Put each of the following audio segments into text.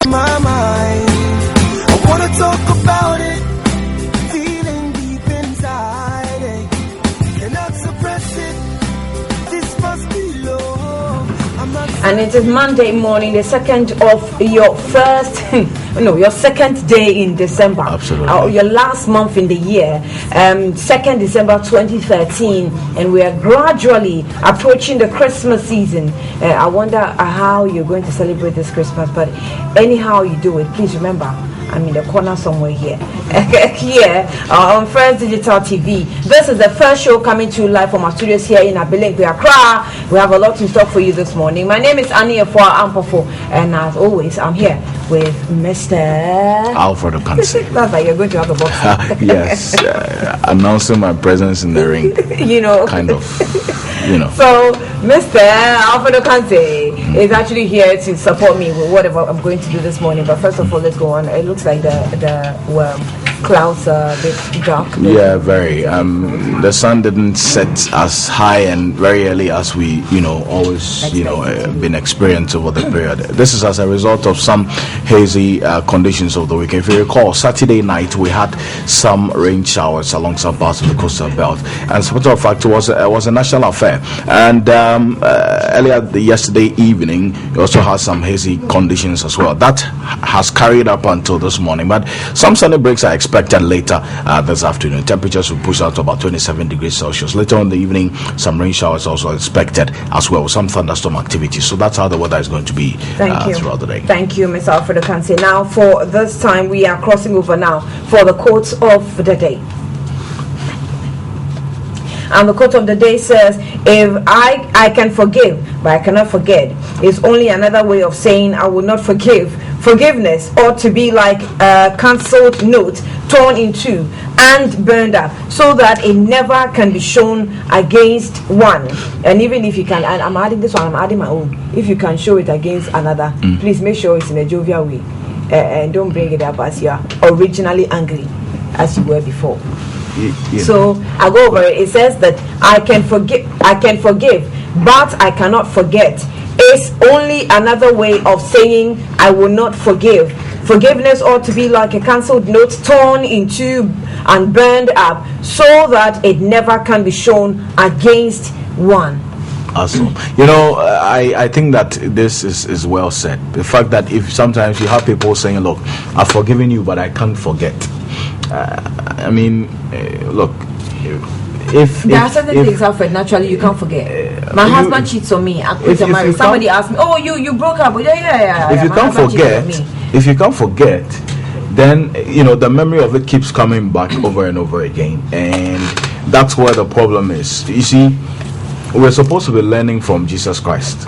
my mind. I wanna talk about it, feeling deep inside it. Cannot suppress it. This must be love. And it is Monday morning, the second of your your second day in December. Absolutely. Your last month in the year, 2nd December 2013, and we are gradually approaching the Christmas season. I wonder how you're going to celebrate this Christmas, but anyhow you do it, please remember, I'm in the corner somewhere here. Here on First Digital TV. This is the first show coming to you live from our studios here in Abilinkwe, Accra. We have a lot to talk for you this morning. My name is Annie Efua Ampofo, and as always, I'm here with Mr. Alfred Okansi. That's like you're going to have a box. Yes, announcing my presence in the ring. Kind of. So, Mr. Alfred Okansi is actually here to support me with whatever I'm going to do this morning. But first of all, let's go on. It looks like the clouds are a bit dark. Yeah, very. The sun didn't set as high and very early as we, always, been experienced over the period. This is as a result of some hazy conditions of the week. If you recall, Saturday night we had some rain showers along some parts of the coastal belt, and as a matter of fact, it was a national affair. And earlier yesterday evening, we also had some hazy conditions as well. That has carried up until this morning, but some sunny breaks are expected later this afternoon. Temperatures will push out to about 27 degrees Celsius. Later in the evening, some rain showers also expected as well, with some thunderstorm activity. So that's how the weather is going to be throughout the day. Thank you, Mr. Alfred Okansi. Now, for this time, we are crossing over now for the quotes of the day. And the quote of the day says, if I can forgive, but I cannot forget, is only another way of saying I will not forgive. Forgiveness ought to be like a cancelled note torn in two and burned up, so that it never can be shown against one. And even if you can, and I'm adding this one, I'm adding my own. If you can show it against another, please make sure it's in a jovial way, and don't bring it up as you are originally angry as you were before. Yeah. So I go over it. It says that I can forgive, but I cannot forget. It's only another way of saying I will not forgive. Forgiveness ought to be like a cancelled note torn in two and burned up, so that it never can be shown against one. Awesome. I think that this is well said. The fact that if sometimes you have people saying, look, I've forgiven you, but I can't forget. Look, if there are certain things, Alfred, naturally you can't forget. My husband cheats on me. Somebody asked me, oh, you broke up. Yeah. If you can't forget, then the memory of it keeps coming back over and over again, and that's where the problem is. You see, we're supposed to be learning from Jesus Christ,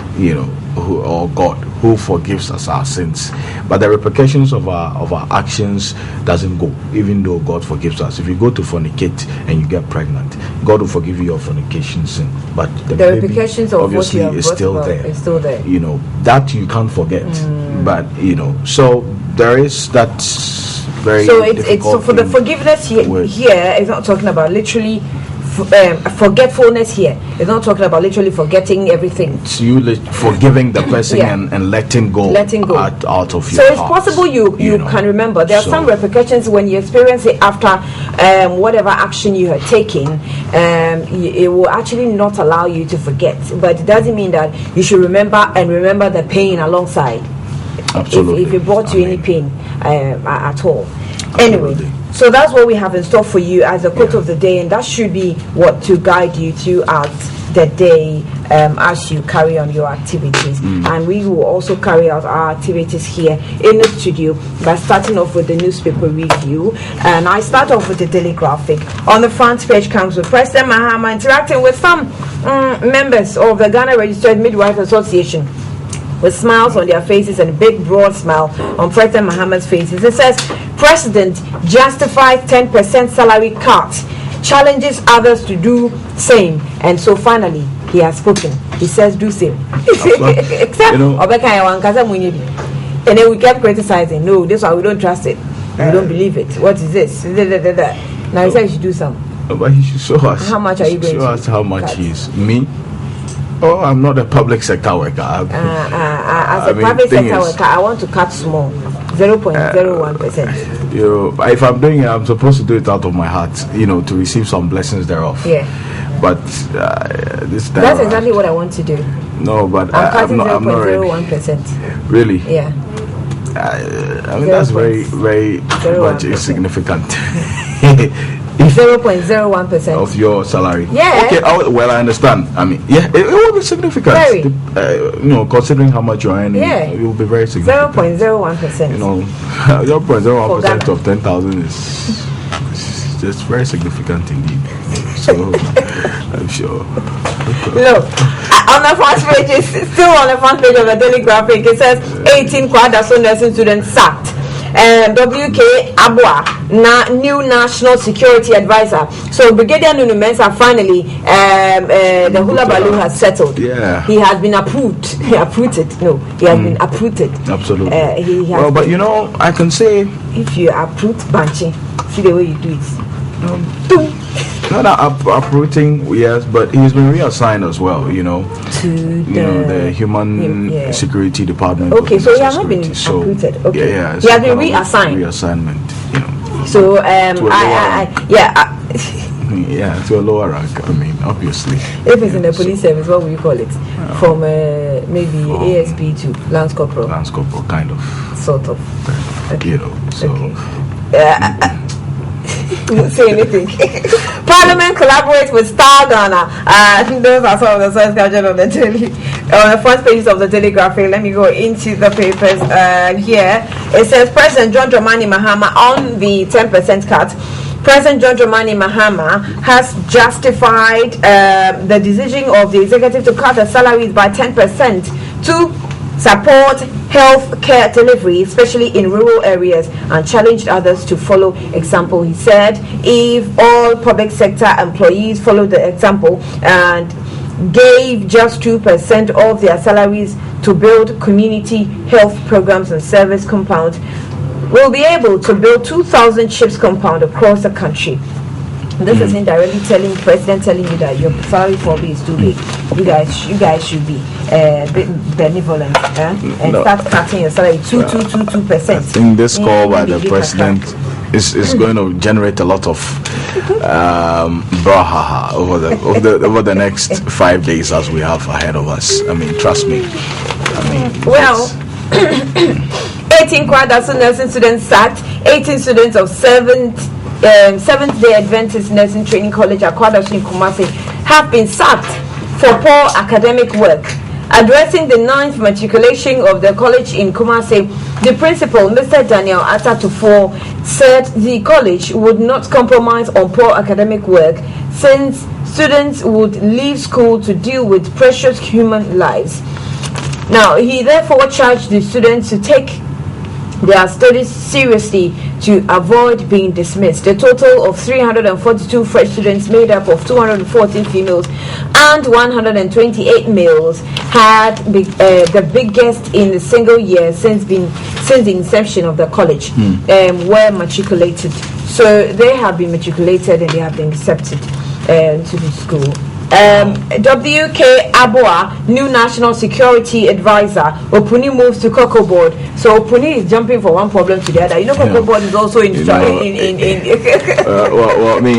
or God, who forgives us our sins, but the repercussions of our actions doesn't go, even though God forgives us. If you go to fornicate and you get pregnant, God will forgive you your fornication sin, but the repercussions of obviously what you have is still there. It's still there. That you can't forget. But so there is that very. So it's so for the forgiveness here it's not talking about literally. Forgetfulness here. It's not talking about literally forgetting everything. It's you forgiving the person and letting go out of your So it's heart, possible you can remember. There are some repercussions when you experience it after whatever action you had taken. It will actually not allow you to forget, but it doesn't mean that you should remember the pain alongside. Absolutely. If it brought you any pain at all. Absolutely. Anyway. So that's what we have in store for you as a quote of the day, and that should be what to guide you throughout the day as you carry on your activities. And we will also carry out our activities here in the studio by starting off with the newspaper review. And I start off with the Daily Graphic. On the front page comes with President Mahama interacting with some members of the Ghana Registered Midwives Association, with smiles on their faces and a big broad smile on President Mahama's faces. It says, President justifies 10% salary cut, challenges others to do same, and so finally he has spoken. He says do same. Except and then we kept criticizing. No, this one we don't trust it. We don't believe it. What is this? Now he said he should do some. But he should show us. How much are you going to show us how much he is? Me? Oh, I'm not a public sector worker. As a private sector worker, I want to cut small, 0.01%. If I'm doing it, I'm supposed to do it out of my heart, to receive some blessings thereof. Yeah. But this time that's exactly what I want to do. No, but I'm not 0.01%. Really? Yeah. That's very, very much insignificant. 0.01% of your salary. Yeah. Okay. I understand. It will be significant. Very. Considering how much you're earning, it will be very significant. 0.01%. 0.01% of 10,000 is just very significant indeed. So I'm sure. Look, on the front page, still on the front page of the Daily Graphic, it says 18 Kwadaso nursing students sacked. WK Abua, new national security advisor. So Brigadier Nunu Mensah finally, the hula balloon has settled. Yeah, he has been approved. He has been approved. Absolutely. But I can say if you approved Banchi, see the way you do it. Not uprooting, yes, but he's been reassigned as well, to the Human Security Department. Okay, so he has not been uprooted. Okay, yeah, he has been reassigned. Reassignment, So to a lower rank. Obviously. If it's in the police service, what will you call it? From maybe ASP to Lance Corporal. Lance Corporal, kind of. Sort of. Okay. So. Okay. Won't say anything. Parliament collaborates with Star Ghana. Those are some of the sources captured on the front pages of the Daily Graphic. Let me go into the papers. Here it says President John Dramani Mahama on the 10% cut. President John Dramani Mahama has justified the decision of the executive to cut the salaries by 10% to support health care delivery, especially in rural areas, and challenged others to follow example. He said if all public sector employees followed the example and gave just 2% of their salaries to build community health programs and service compounds, we'll be able to build 2,000 CHIPS compound across the country. This is indirectly telling you that your salary for is too big. You guys should be benevolent and start cutting your salary 2%. I think this call by the president is going to generate a lot of brouhaha over the next 5 days as we have ahead of us. Trust me. 18 Kwadaso nursing students sacked. 18 students of Seventh-day Adventist Nursing Training College at Kwadaso in Kumasi have been sacked for poor academic work. Addressing the 9th matriculation of the college in Kumasi, the principal, Mr. Daniel Atatufo, said the college would not compromise on poor academic work since students would leave school to deal with precious human lives. Now, he therefore charged the students to take their studies seriously to avoid being dismissed. A total of 342 fresh students made up of 214 females and 128 males had the biggest in a single year since the inception of the college were matriculated. So they have been matriculated and they have been accepted to the school. WK Abua, new national security advisor. Opuni moves to Cocoa Board. So Opuni is jumping from one problem to the other. Cocoa Board is also in.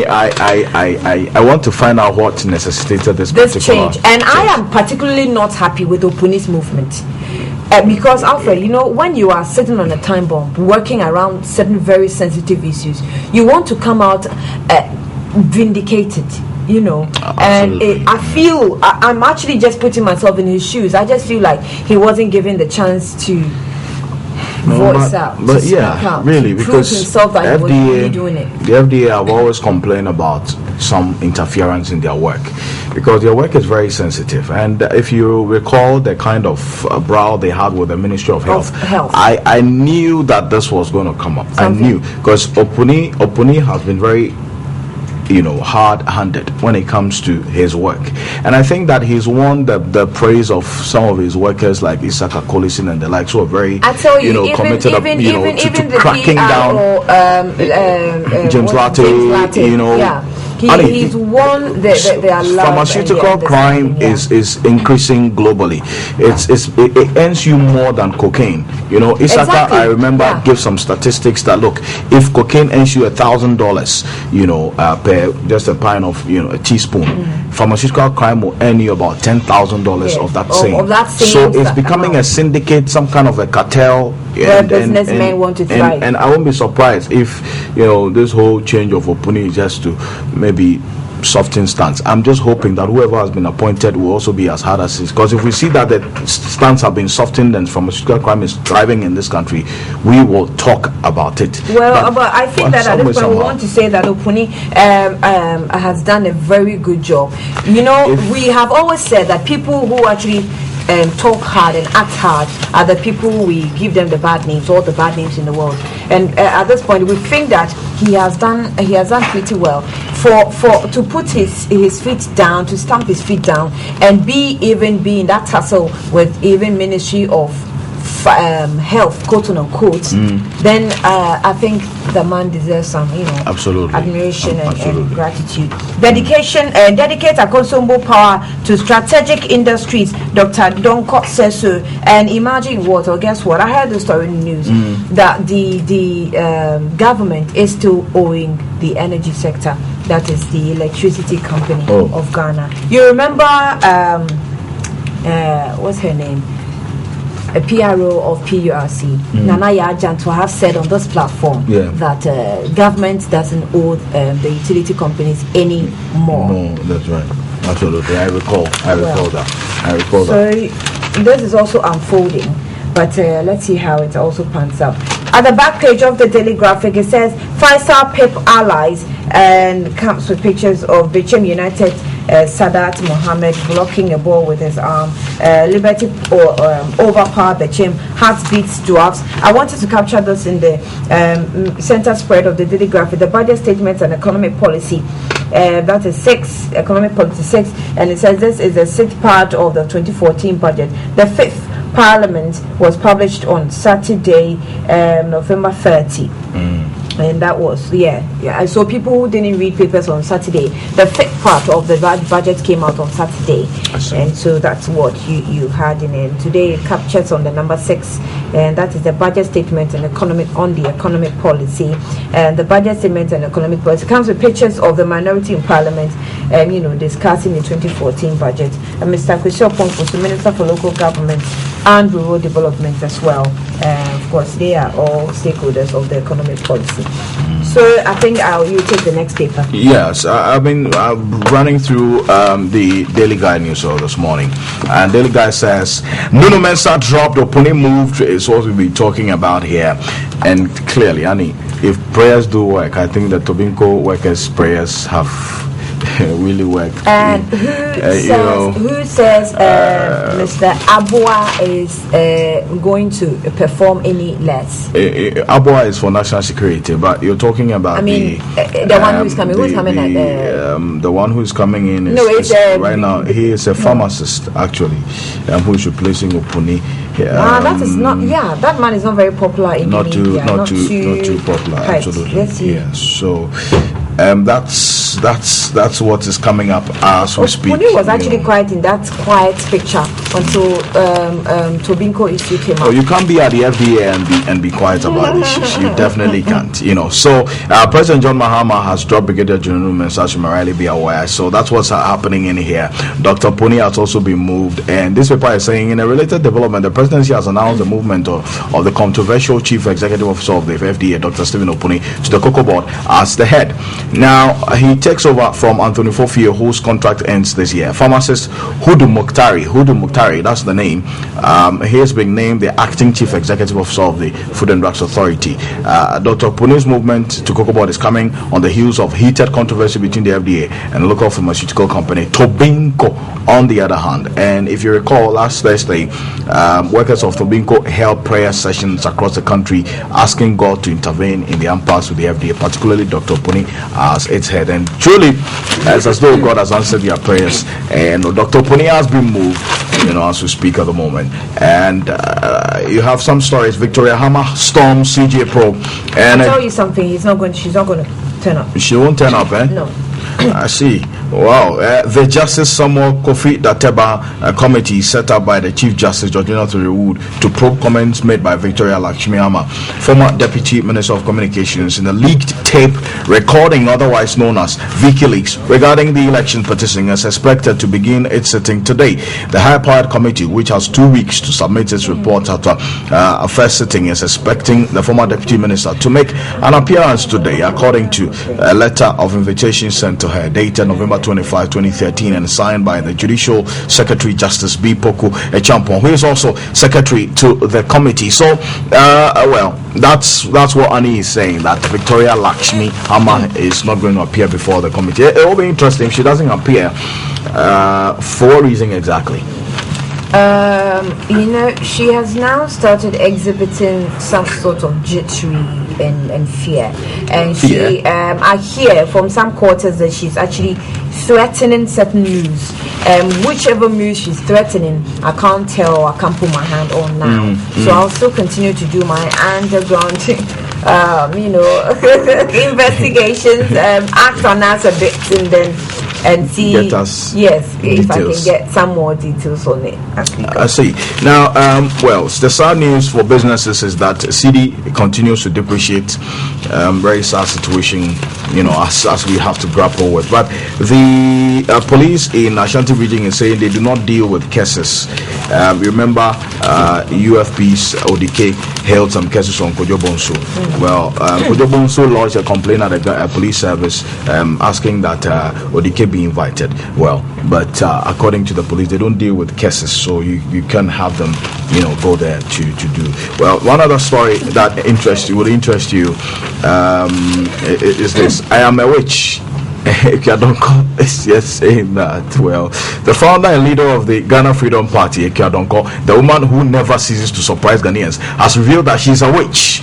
I want to find out what necessitated this change, and I am particularly not happy with Opuni's movement. Because Alfred, when you are sitting on a time bomb, working around certain very sensitive issues, you want to come out vindicated. And I feel I'm actually just putting myself in his shoes. I just feel like he wasn't given the chance to voice out. But really, because himself that he was really doing it. The FDA have always complained about some interference in their work because their work is very sensitive. And if you recall the kind of brawl they had with the Ministry of Health. I knew that this was going to come up. I knew because Opuni has been very hard-handed when it comes to his work, and I think that he's won the praise of some of his workers like Isaka Collison and the likes who are very committed to cracking down James Latte, He's won their love. Pharmaceutical crime is increasing globally. It earns you more than cocaine. You know, Isaka, Exactly. I remember, gave some statistics that look, if cocaine earns you $1,000, you know, per just a pint of, you know, a teaspoon, pharmaceutical crime will earn you about $10,000 of that same. Of that same So it's becoming a syndicate, some kind of a cartel. Where businessmen want to thrive. And I won't be surprised if, you know, this whole change of Opuni is just to maybe soften stance. I'm just hoping that whoever has been appointed will also be as hard as this, because if we see that the stance have been softened and pharmaceutical crime is thriving in this country, we will talk about it. Well, but I think that at this point we want to say that Opuni has done a very good job. You know, we have always said that people who actually talk hard and act hard are the people we give them the bad names, all the bad names in the world. And at this point, we think that he has done pretty well to put his feet down, to stamp his feet down, and be in that tussle with even Ministry of Health, quote unquote. Then I think the man deserves some, you know, absolutely admiration and gratitude. Dedicate a considerable power to strategic industries. Dr. Donko says so. And imagine what, or guess what? I heard the story in the news that the government is still owing the energy sector. That is the electricity company of Ghana. You remember what's her name? A PRO of PURC, Nana Yajan, to have said on this platform that government doesn't owe the utility companies any more. No, that's right. Absolutely. I recall that. So this is also unfolding, but let's see how it also pans out. At the back page of the Daily Graphic, it says 5-star PIP allies, and comes with pictures of Bichim United Sadat Mohammed blocking a ball with his arm. Liberty overpowered Bichim. Hearts beats dwarfs. I wanted to capture this in the center spread of the Daily Graphic. The budget statements and economic policy. That is 6, economic policy 6, and it says this is the 6th part of the 2014 budget. The 5th Parliament was published on Saturday, November 30. And that was so people who didn't read papers on Saturday, the 5th part of the budget came out on Saturday, and so that's what you had in it. Today it captures on the number 6, and that is the budget statement and economic policy. And the budget statement and economic policy comes with pictures of the minority in Parliament, you know, discussing the 2014 budget. And Mr. Kwesi Oponko, the Minister for Local Government and Rural Development as well. Of course, they are all stakeholders of the economic policy. So I think you take the next paper. Yes, I've been running through the Daily Guide news this morning, and Daily Guide says Nuno Mensah dropped, Opuni moved, is what we'll be talking about here. And clearly, Annie, if prayers do work, I think the Tobinco workers' prayers have really work. And who says Mr. Abua is going to perform any less? Abua is for national security, but you're talking about the one who's coming. Who's coming? The one who's coming in is right now. He is a pharmacist actually, who is replacing Opuni. That is not. Yeah, that man is not very popular in India. Not too popular. Right. Absolutely. Yes. So. That's what is coming up as we speak. Opuni was actually quiet in that quiet picture until Tobinco issue came out. Oh, you can't be at the FDA and be quiet about this. You definitely can't. You know. So President John Mahama has dropped Brigadier General Mensah Riley, be aware. So that's what's happening in here. Dr. Opuni has also been moved, and this paper is saying in a related development, the presidency has announced the movement of the controversial chief executive officer of the FDA, Dr. Stephen Opuni, to the Cocoa Board as the head. Now he takes over from Anthony Fofio, whose contract ends this year. Pharmacist Hudu Mukhtari, that's the name. He has been named the acting chief executive officer of the Food and Drugs Authority. Dr. Opuni's movement to Cocoa Board is coming on the heels of heated controversy between the FDA and the local pharmaceutical company Tobinco, on the other hand. And if you recall, last Thursday, workers of Tobinco held prayer sessions across the country asking God to intervene in the impasse with the FDA, particularly Dr. Opuni as its head. And truly, it's as though God has answered their prayers, and Dr. Opuni has been moved, you know, as we speak at the moment. And you have some stories. Victoria Hammer storms CJ Pro, and I'll tell you something. She's not going to turn up. She won't turn up, eh? No. I see. Wow. The Justice Samuel Kofi Dateba committee set up by the Chief Justice Georgina Thuriwood to probe comments made by Victoria Lakshmi-Ama, former Deputy Minister of Communications, in the leaked tape recording, otherwise known as WikiLeaks, regarding the election petition, is expected to begin its sitting today. The high-powered committee, which has 2 weeks to submit its report after a first sitting, is expecting the former Deputy Minister to make an appearance today, according to a letter of invitation sent to her, dated November 25, 2013, and signed by the Judicial Secretary Justice B. Poku Echampon, who is also Secretary to the committee. So, well, that's what Annie is saying, that Victoria Lakshmi-Ama is not going to appear before the committee. It will be interesting if she doesn't appear. For what reason exactly? She has now started exhibiting some sort of jittery and fear, and she I hear from some quarters that she's actually threatening certain moves. Whichever move she's threatening, I can't tell, I can't put my hand on now. So I'll still continue to do my underground investigations, act on us a bit, and see if I can get some more details on it. I see. Now, well, the sad news for businesses is that CD continues to depreciate. Very sad situation, as we have to grapple with. But the police in Ashanti region is saying they do not deal with cases. Remember, UFP's ODK held some cases on Kojo Bonsu. Well, Kojo Bonsu lodged a complaint at the police service asking that ODK be invited. Well, but according to the police, they don't deal with cases, so you can have them, go there to do. Well, one other story that would interest you is this. I am a witch. Ekiadonko is just saying that. Well, the founder and leader of the Ghana Freedom Party, Ekiadonko, the woman who never ceases to surprise Ghanaians, has revealed that she's a witch.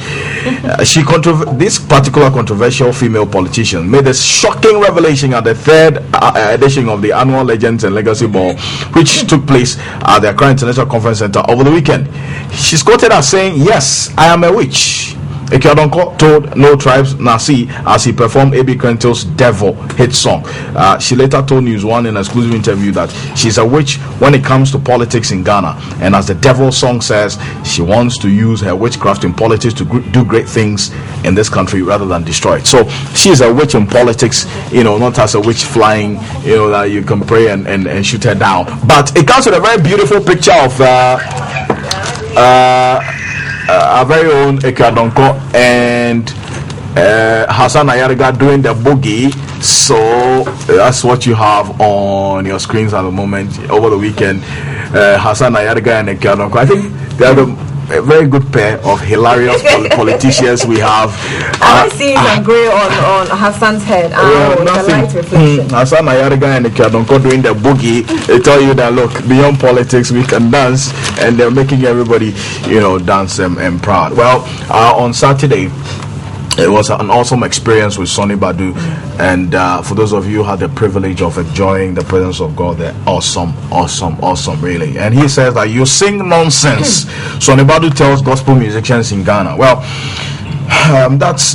This particular controversial female politician made a shocking revelation at the third edition of the annual Legends and Legacy Ball, which took place at the Accra International Conference Center over the weekend. She's quoted as saying, "Yes, I am a witch." Ekiadonko told No Tribes Nasi as he performed A.B. Krentel's Devil hit song. She later told News One in an exclusive interview that she's a witch when it comes to politics in Ghana, and as the Devil song says, she wants to use her witchcraft in politics to do great things in this country rather than destroy it. So she's a witch in politics, not as a witch flying, that you can pray and shoot her down. But it comes with a very beautiful picture of our very own Ekiadonko and Hassan Ayariga doing the boogie. So that's what you have on your screens at the moment. Over the weekend, Hassan Ayariga and Ekiadonko, I think they are a very good pair of hilarious politicians we have. I see some grey on Hassan's head. The light reflection. Hassan Ayariga and Ekiadonko doing the boogie. They tell you that, look, beyond politics we can dance, and they're making everybody dance and proud. Well, on Saturday it was an awesome experience with Sonny Badu, and for those of you who had the privilege of enjoying the presence of God, they're awesome, really. And he says that you sing nonsense. Sonny Badu tells gospel musicians in Ghana. Well, that's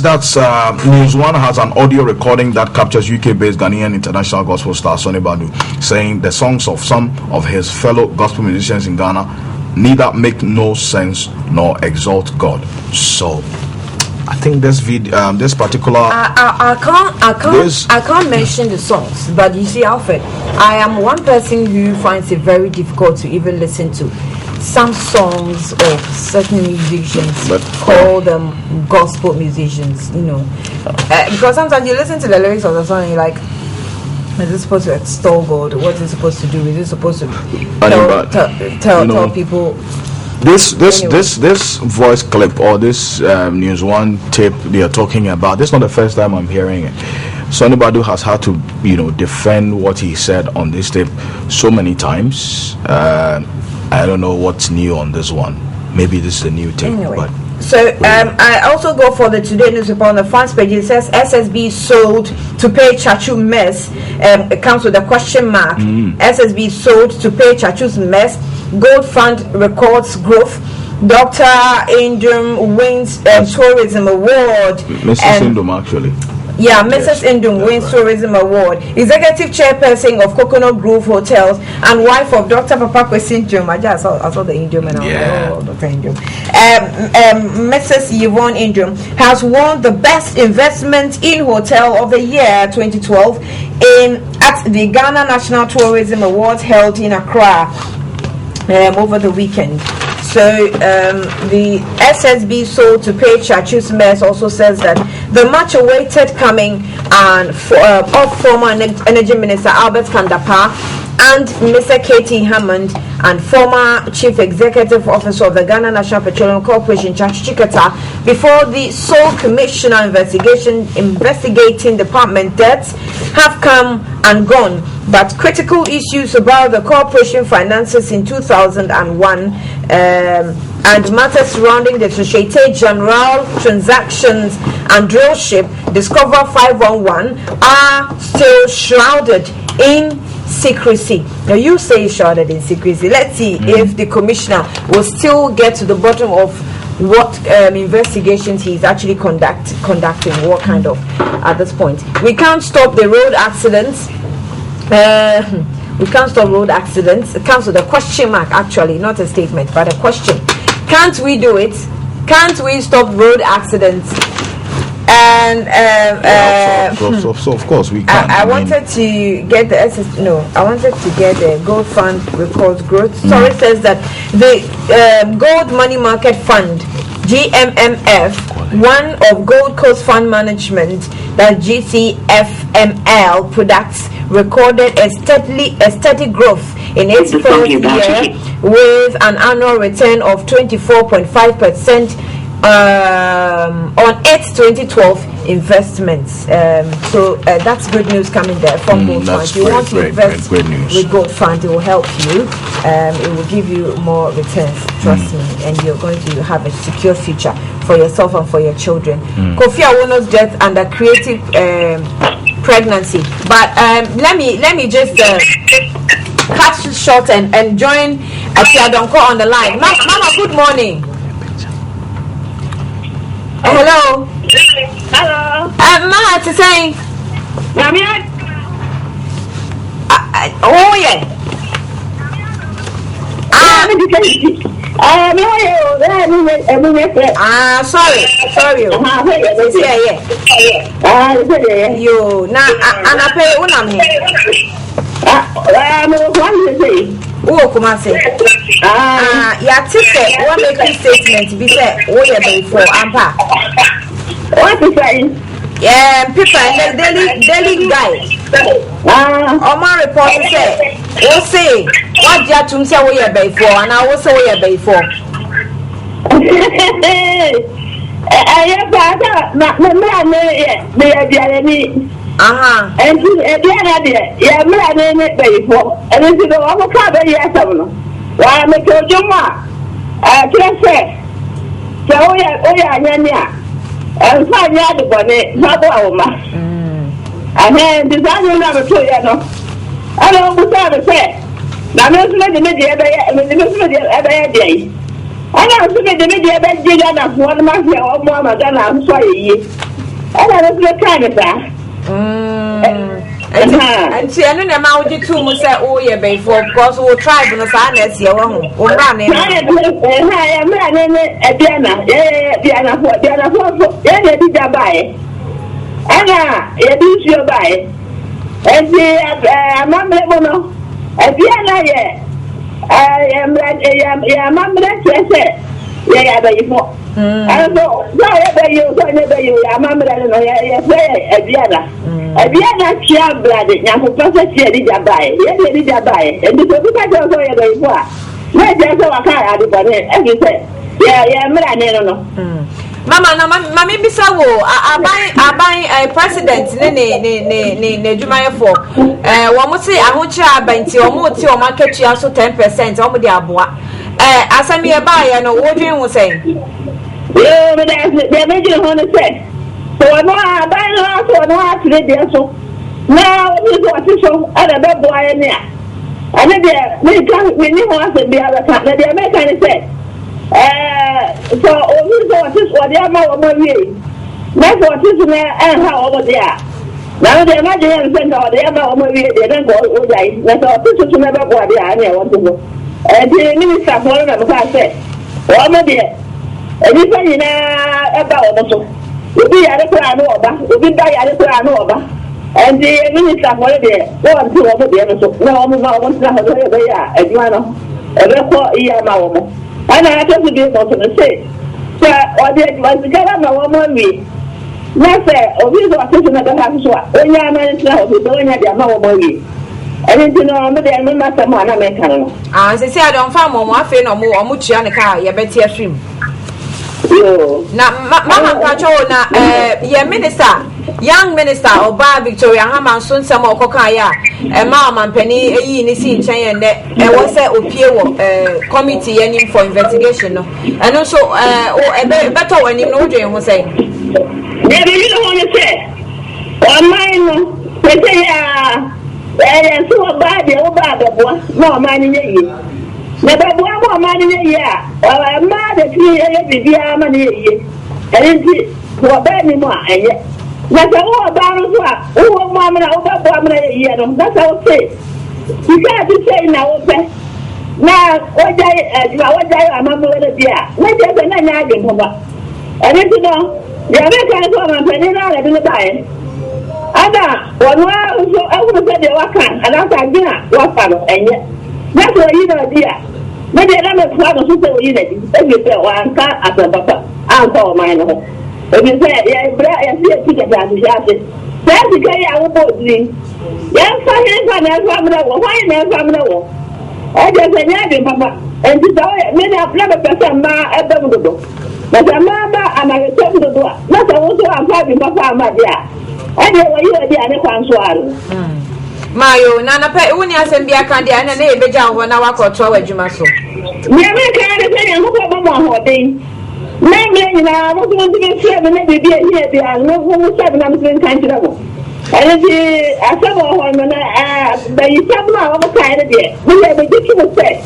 News One has an audio recording that captures UK-based Ghanaian international gospel star Sonny Badu saying the songs of some of his fellow gospel musicians in Ghana neither make no sense nor exalt God. So I think this video, this particular, I can't mention the songs, but you see, Alfred, I am one person who finds it very difficult to even listen to some songs of certain musicians, but call them gospel musicians, because sometimes you listen to the lyrics of the song and you're like, is this supposed to extol God? What is it supposed to do? Is it supposed to tell people? This voice clip or this News One tape they are talking about, this is not the first time I'm hearing it. Sonny Badu has had to defend what he said on this tape so many times. I don't know what's new on this one. Maybe this is a new tape. Anyway. But So I also go for the Today newspaper on the front page. It says SSB sold to pay Chachu mess. It comes with a question mark. SSB sold to pay Chachu's mess. Gold Fund records growth. Dr. Indum wins tourism award. Mrs. Indum actually. Yeah, Mrs. Indum wins Tourism Award. Executive Chairperson of Coconut Grove Hotels and wife of Dr. Papa Kwesindum. I saw the Indum and Dr. Indum. Mrs. Yvonne Indum has won the Best Investment in Hotel of the Year 2012 at the Ghana National Tourism Awards held in Accra over the weekend. So the SSB sold to pay Chachus Mess also says that the much awaited coming of former Energy Minister Albert Kandapa and Mr. Katie Hammond and former Chief Executive Officer of the Ghana National Petroleum Corporation Chachu Chikata before the sole commissioner investigating department debts have come and gone, but critical issues about the corporation finances in 2001 and matters surrounding the Societe Generale transactions and drill ship Discover 511 are still shrouded in secrecy. Now you say shrouded in secrecy. Let's see if the commissioner will still get to the bottom of what investigations he's actually conducting, what kind of at this point. We can't stop the road accidents. We can't stop road accidents. It comes with a question mark, actually, not a statement, but a question. Can't we do it? Can't we stop road accidents? And so of course we can. I wanted to get the Gold Fund records growth. Story says that the Gold Money Market Fund, GMMF, one of Gold Coast Fund Management, that GCFML products, recorded a steady growth in its first year with an annual return of 24.5% on its 2012 investments. So that's good news coming there from Gold Fund. If you want to invest with Gold Fund, it will help you. It will give you more returns, trust me, and you're going to have a secure future for yourself and for your children. Kofi Awono's death under creative pregnancy. But let me just cut it short and join Atiadonko on the line. Mama, good morning. Hello. Hello. Ma, to say. Oh yeah. Sorry. Yeah. You na anape unami. Oh, come on, say. Yeah, teacher, one making statement. Be said, oh yeah, before Ampa. What is saying? Yeah, people, daily guide. My report say, oh say, what you to say we are before, and I will say we are before. I and yeah, me before, and if you don't have a car, yes, why make your jumma? I can't say. So, yeah, and find out the bonnet, not over. And then design number 2, I don't know what to say. Now, let's let the media every day. I don't see the media every day of 1 month or more than I'm sorry. I don't look kind of that. And see, I don't know how you two must say, oh, yeah, before, because we'll try to understand this. You're wrong. I am a Diana, yeah, did I buy? Anna, you do your buy. And the Mamma, a Diana, yeah. I am a Mamma, yeah, before. I don't know, you, I'm a Diana. A Diana, she had blooded, now for process here did I buy. Yes, did I buy. And the people go away before. Where there's no car out of it, as you say. Yeah, no. Mama, no, Mammy Bisawo, I buy a president, ne Jumaya for. One would say, I won't share Benty or Moti or market you also 10% over the Abua. As I may buy, I know what you will say. Yeah, but they're making on the set. So I know I buy the house or no house today, so now this was official at a bad boy in there. And then they can't win you once and the other time. They are making it say. So, this what they are more way. That's what is and how over there. Now the imagine send all the other they don't go all day. That's all this is never go there. I want to go. And the minister for them said, "Oh, my dear, anything in about also. You be at the plan over, you be die at the plan over." And the minister for there, go on to over there. So no, I'm not one to have a piano, a record Yamamo. And I have to be able to say, or the was together my woman me. Not say, or we are taking at the house, when you are managed now, we don't have your mama. I didn't know I'm the master man American. As I say, I don't find more fin or more Muchiana, you bet your stream. Now, Mama Patrona, your minister, young minister, or Bar Victoria Hammer, soon some more Kokaya, and Mamma and Penny, a Nisi China, and was a Opio committee ending for investigation. And also, a better when you know, Jane was saying. Never you don't want to say. On mine, they say, so bad, the old bad, no money in you. Never more money in a year. Well, I'm mad at me every year, money a year. And it's for Benny more, and yet. That's all about us. Oh, Mamma, over Mamma a year. That's how I say. You can't say now, now, what day I'm a little dear. Let us an nagging over. And if you know, the American woman, Penina, I didn't buy. Ada, one so I would say the Wakan, and after dinner, Wakano, and yet. That's what you know, dear. Maybe I don't know how to say unity. If you say, one car at the papa, I'll call mine. If you say, yeah, I see a ticket as you have it. That's the guy I will both me. Yes, I have why never I just say, yeah, papa, and this way, many have never percent at the door. But a mama and I return to the door. Not also I'm having papa, my dear. Anyway, you are the other Mayo, Nana Pay, when you send me a candy and a neighbor down when I walk or 12 Jumaso. Never can I look at Mamma Hodding. Maybe I was going to be 7 maybe here, there are no 7 I'm going to level. And I said, but you said, no, I'm a kind of dear. We have a ridiculous say.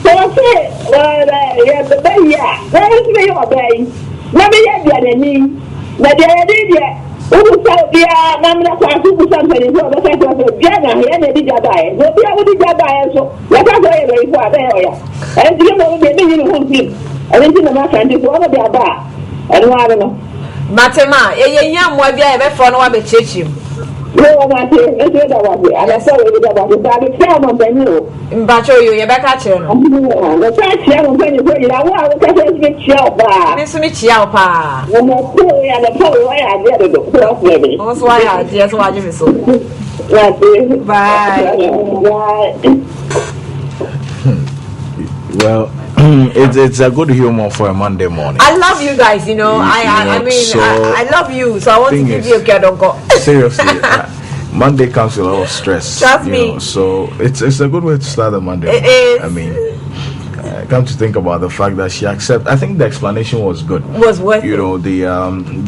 So I say, well, yeah, the bay, yeah, where is me obey? Never yet, the enemy. But the idea. Who shall be a number of somebody who was a Jana, and a Dijabai. What we are with Dijabai, so let us say, for there. And you know, the million who did. I didn't know that is one of their bar. And I don't know. Matema, a young one, ever for no one church him. No, I think that's what I and I saw it about the body film on the new. In Bacho, you're back at you. The first year when you put it out, I was get shot by Miss Michiapa. When I put and the poor way I did it. That's why I just watch him so. Bye. Well, it's a good humor for a Monday morning. I love you guys, you know. I mean, so I love you, so I want to give you a Kedonko. Seriously, Monday comes with a lot of stress. Trust me. So it's a good way to start the Monday. It is. I mean, come to think about the fact that she accepted. I think the explanation was good. Was worth you know, the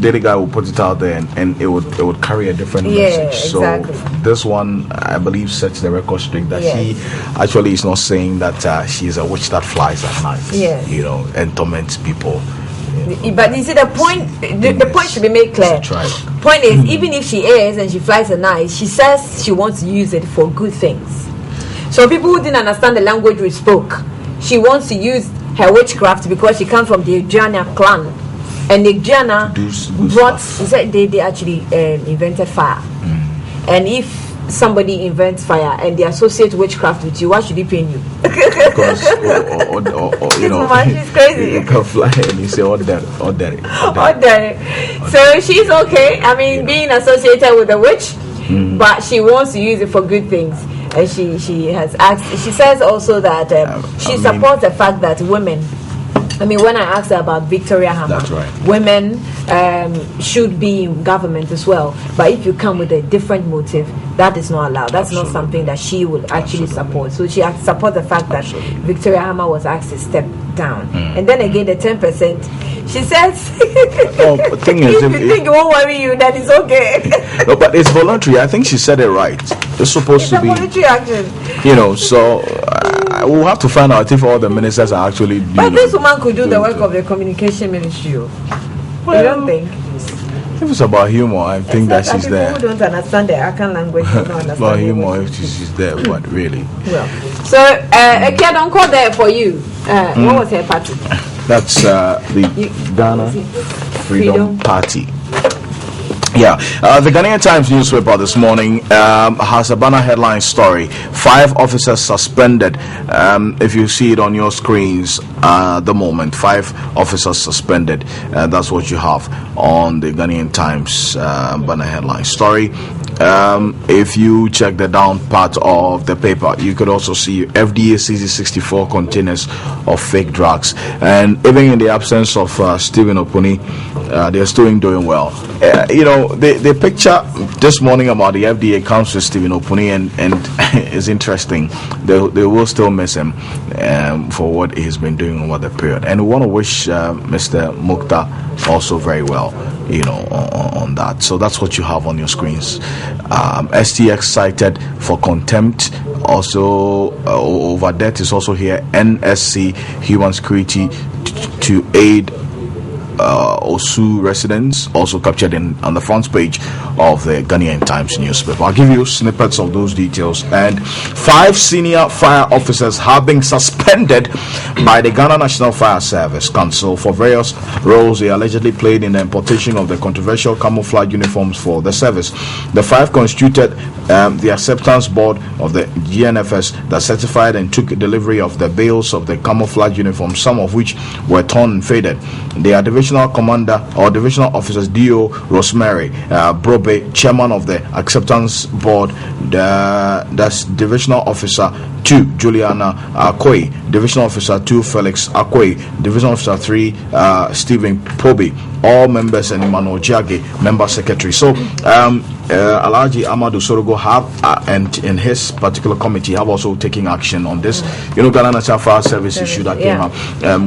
daily guy will put it out there and it would carry a different message. Exactly. So this one, I believe, sets the record straight that Yes. she actually is not saying that she's a witch that flies at night. Yes. You know, and torments people. But you see, the point the point should be made clear. Point is, even if she is and she flies a night, she says she wants to use it for good things. So people who didn't understand the language we spoke, she wants to use her witchcraft because she comes from the Adriana clan, and the Adriana brought. They actually invented fire, and if somebody invents fire and they associate witchcraft with you, why should he pay you? Because or you know, she's crazy. You can fly and you say order. So she's okay. I mean, being associated with a witch, but she wants to use it for good things. And she has asked. She says also that she supports the fact that women. I mean, when I asked her about Victoria Hammer, that's right. Women should be in government as well. But if you come with a different motive, that is not allowed. That's not something that she would actually support. So she supports the fact that Victoria Hammer was asked to step down. And then again, the 10%, she says, the thing is, if you think it won't worry you, then it's okay. No, but it's voluntary. I think she said it right. It's supposed to be voluntary action. You know, so we'll have to find out if all the ministers are actually. But this woman could do the work of the communication ministry. You don't think? If it's about humor, I think that she's there. People who don't understand the Akan language don't understand About humor, if she's there, but really. Well, so Ekia don't call there for you. What was her party? That's the Ghana Freedom Party. Yeah, the Ghanaian Times newspaper this morning has a banner headline story: 5 officers suspended. If you see it on your screens at the moment, 5 officers suspended. That's what you have on the Ghanaian Times banner headline story. If you check the down part of the paper, you could also see FDA seizes 64 containers of fake drugs. And even in the absence of Stephen Opuni, they're still doing well. The picture this morning about the FDA comes with Stephen Opuni, and is interesting. They will still miss him for what he's been doing over the period. And we want to wish Mr. Mukta also very well, on that. So that's what you have on your screens. STX cited for contempt. Also over debt is also here. NSC Human Security to aid Osu residents, also captured on the front page of the Ghanaian Times newspaper. I'll give you snippets of those details. And 5 senior fire officers have been suspended by the Ghana National Fire Service Council for various roles they allegedly played in the importation of the controversial camouflage uniforms for the service. The 5 constituted the acceptance board of the GNFS that certified and took delivery of the bales of the camouflage uniforms, some of which were torn and faded. They are divisional commander or divisional officers D.O. Rosemary Brobe, chairman of the acceptance board, that's divisional officer 2 Juliana Akoi, divisional officer 2 Felix Akoi, divisional officer 3 Stephen Pobi, all members, and Emmanuel Jage, member secretary. So Alhaji Amadou Sorogo have and in his particular committee have also taken action on this. Ghana National Fire Service issue that came up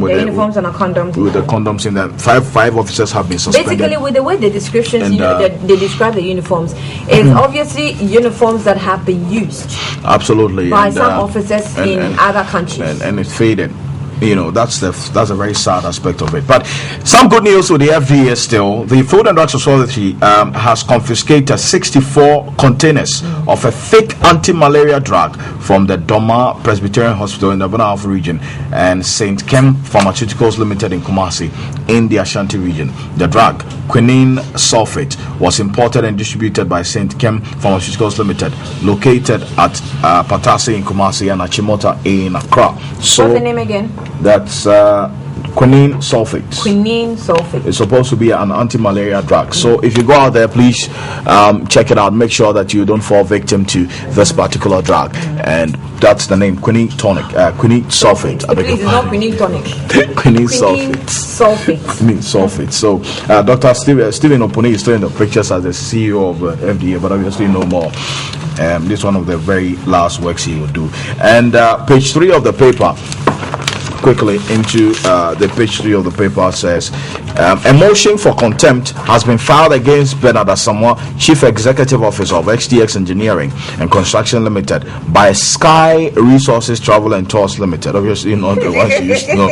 with the uniforms and a condom. With the condoms in them, five officers have been suspended. Basically, with the way the descriptions, they describe the uniforms, it's obviously uniforms that have been used. Absolutely. By some officers in other countries, and it's faded. That's a very sad aspect of it. But some good news with the FDA still. The Food and Drug Authority has confiscated 64 containers of a fake anti-malaria drug from the Doma Presbyterian Hospital in the Banaf region and St. Kem Pharmaceuticals Limited in Kumasi in the Ashanti region. The drug, quinine sulfate, was imported and distributed by St. Kem Pharmaceuticals Limited, located at Patasi in Kumasi and Achimota in Accra. So, what's the name again? That's quinine sulfate. Quinine sulfate. It's supposed to be an anti-malaria drug. So if you go out there, please check it out. Make sure that you don't fall victim to this particular drug. And that's the name, quinine tonic, quinine sulfate. Please, it's not quinine tonic. Quinine sulfate. Quinine sulfate. So Dr. Stephen Opuni is still in the pictures as the CEO of FDA, but obviously no more. This is one of the very last works he will do. And page 3 of the paper, quickly into the page 3 of the paper says a motion for contempt has been filed against Bernard Asamoah, Chief Executive Officer of XTX Engineering and Construction Limited, by Sky Resources Travel and Tours Limited, obviously not the ones you used to know,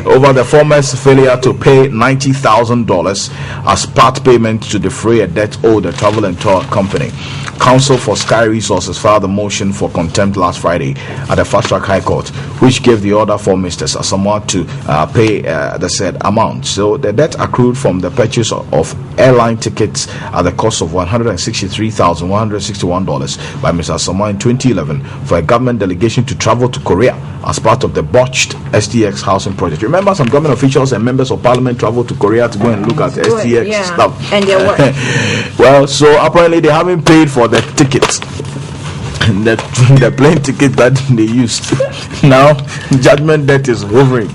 over the former's failure to pay $90,000 as part payment to defray a debt owed the travel and tour company. Counsel for Sky Resources filed a motion for contempt last Friday at the Fast Track High Court, which gave the order for Mr. Asamoah to pay the said amount. So the debt accrued from the purchase of airline tickets at the cost of $163,161 by Mr. Asamoah in 2011 for a government delegation to travel to Korea as part of the botched STX housing project. Remember, some government officials and members of parliament traveled to Korea to go and look at STX stuff. And they were well, so apparently they haven't paid for the tickets. The plane ticket that they used. Now judgment debt is hovering.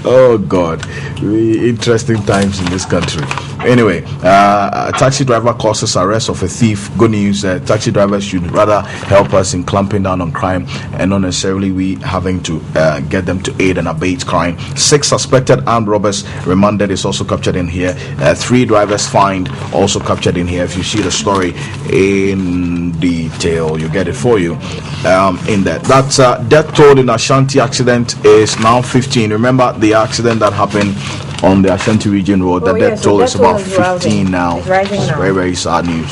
Oh God, really interesting times in this country. Anyway, a taxi driver causes arrest of a thief. Good news. Taxi drivers should rather help us in clamping down on crime and not necessarily we having to get them to aid and abate crime. 6 suspected armed robbers remanded is also captured in here. 3 drivers fined, also captured in here. If you see the story in detail, you get it for you in that. That death toll in Ashanti accident is now 15. Remember the accident that happened on the Ashanti Region Road. The death toll is about 15 now. It's rising now. Very, very sad news.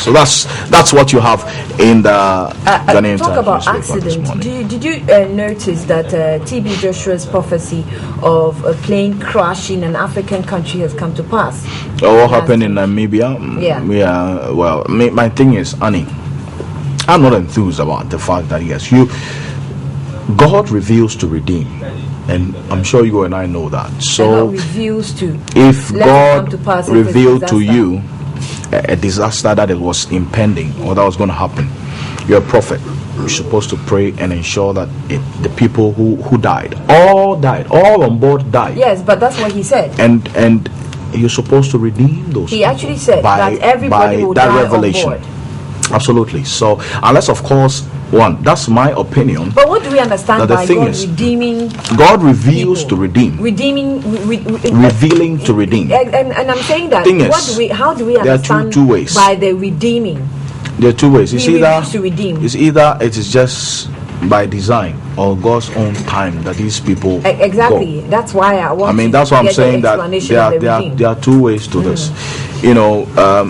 So that's what you have in the Ghanaian talk Times about newspaper this accident. morning. Did you notice that TB Joshua's prophecy of a plane crash in an African country has come to pass? What happened in Namibia? Yeah. Well, my thing is, Annie, I'm not enthused about the fact that yes, God reveals to redeem, and I'm sure you and I know that. So reveals to. If God to pass revealed to you a disaster that it was impending or that was going to happen, you're a prophet. You're supposed to pray and ensure that the people who died, all on board died. Yes, but that's what he said. And you're supposed to redeem those. He actually said that everybody will that die revelation. on board. Absolutely. So unless, of course, that's my opinion. But what do we understand by God redeeming? God reveals people? to redeem. Redeeming, revealing to redeem. And I'm saying that. How do we understand two ways. by the redeeming? There are two ways. He reveals to redeem. It's either it is just by design or God's own time that these people exactly go. That's why I want. I mean, that's why I'm saying that there are two ways to this. You know,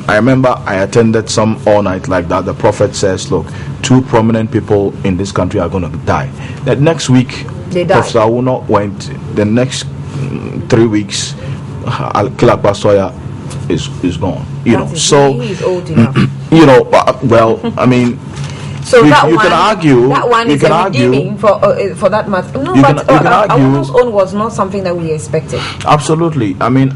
I remember I attended some all night like that. The prophet says, look, 2 prominent people in this country are going to die. That next week, Professor Awuno went. The next 3 weeks, Kila Pasoya is gone. You know, so he is old enough. You know, well, I mean. So you can argue. That one is redeeming for that matter. No, but Awuno's own was not something that we expected. Absolutely. I mean,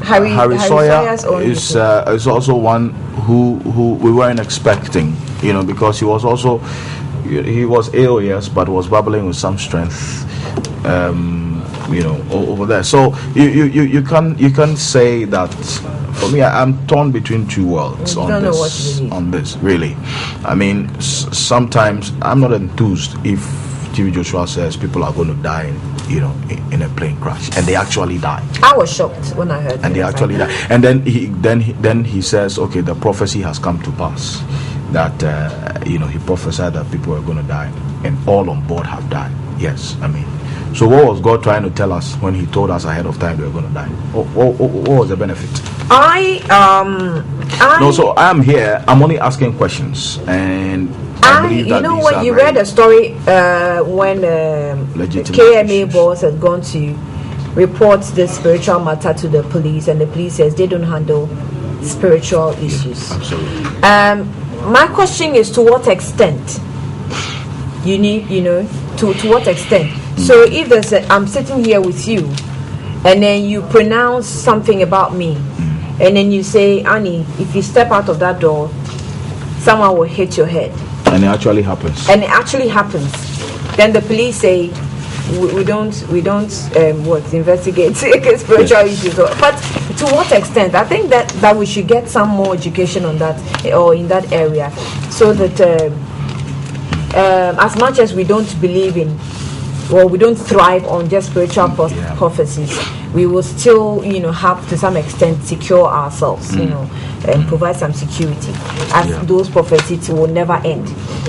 Harry Sawyer is also one who we weren't expecting. You know, because he was ill, yes, but was battling with some strength. You know, over there. So you can say that. For me, I'm torn between two worlds on this. Really, I mean, sometimes I'm not enthused if TB Joshua says people are going to die, you know, in a plane crash, and they actually die. I was shocked when I heard. And they actually die. And then he says, okay, the prophecy has come to pass. That you know, he prophesied that people are going to die, and all on board have died. Yes, I mean. So what was God trying to tell us when he told us ahead of time they were going to die? What was the benefit? So I'm here. I'm only asking questions, and I believe that you read a story when KMA boss has gone to report the spiritual matter to the police, and the police says they don't handle spiritual issues. Yeah, absolutely. My question is, to what extent you need, to what extent? So if I'm sitting here with you, and then you pronounce something about me, and then you say, Annie, if you step out of that door, someone will hit your head. And it actually happens. Then the police say, we don't investigate spiritual issues. But to what extent? I think that we should get some more education on that, or in that area, so that as much as we don't believe in, we don't thrive on just spiritual prophecies, we will still, have to some extent secure ourselves, and provide some security, as those prophecies will never end.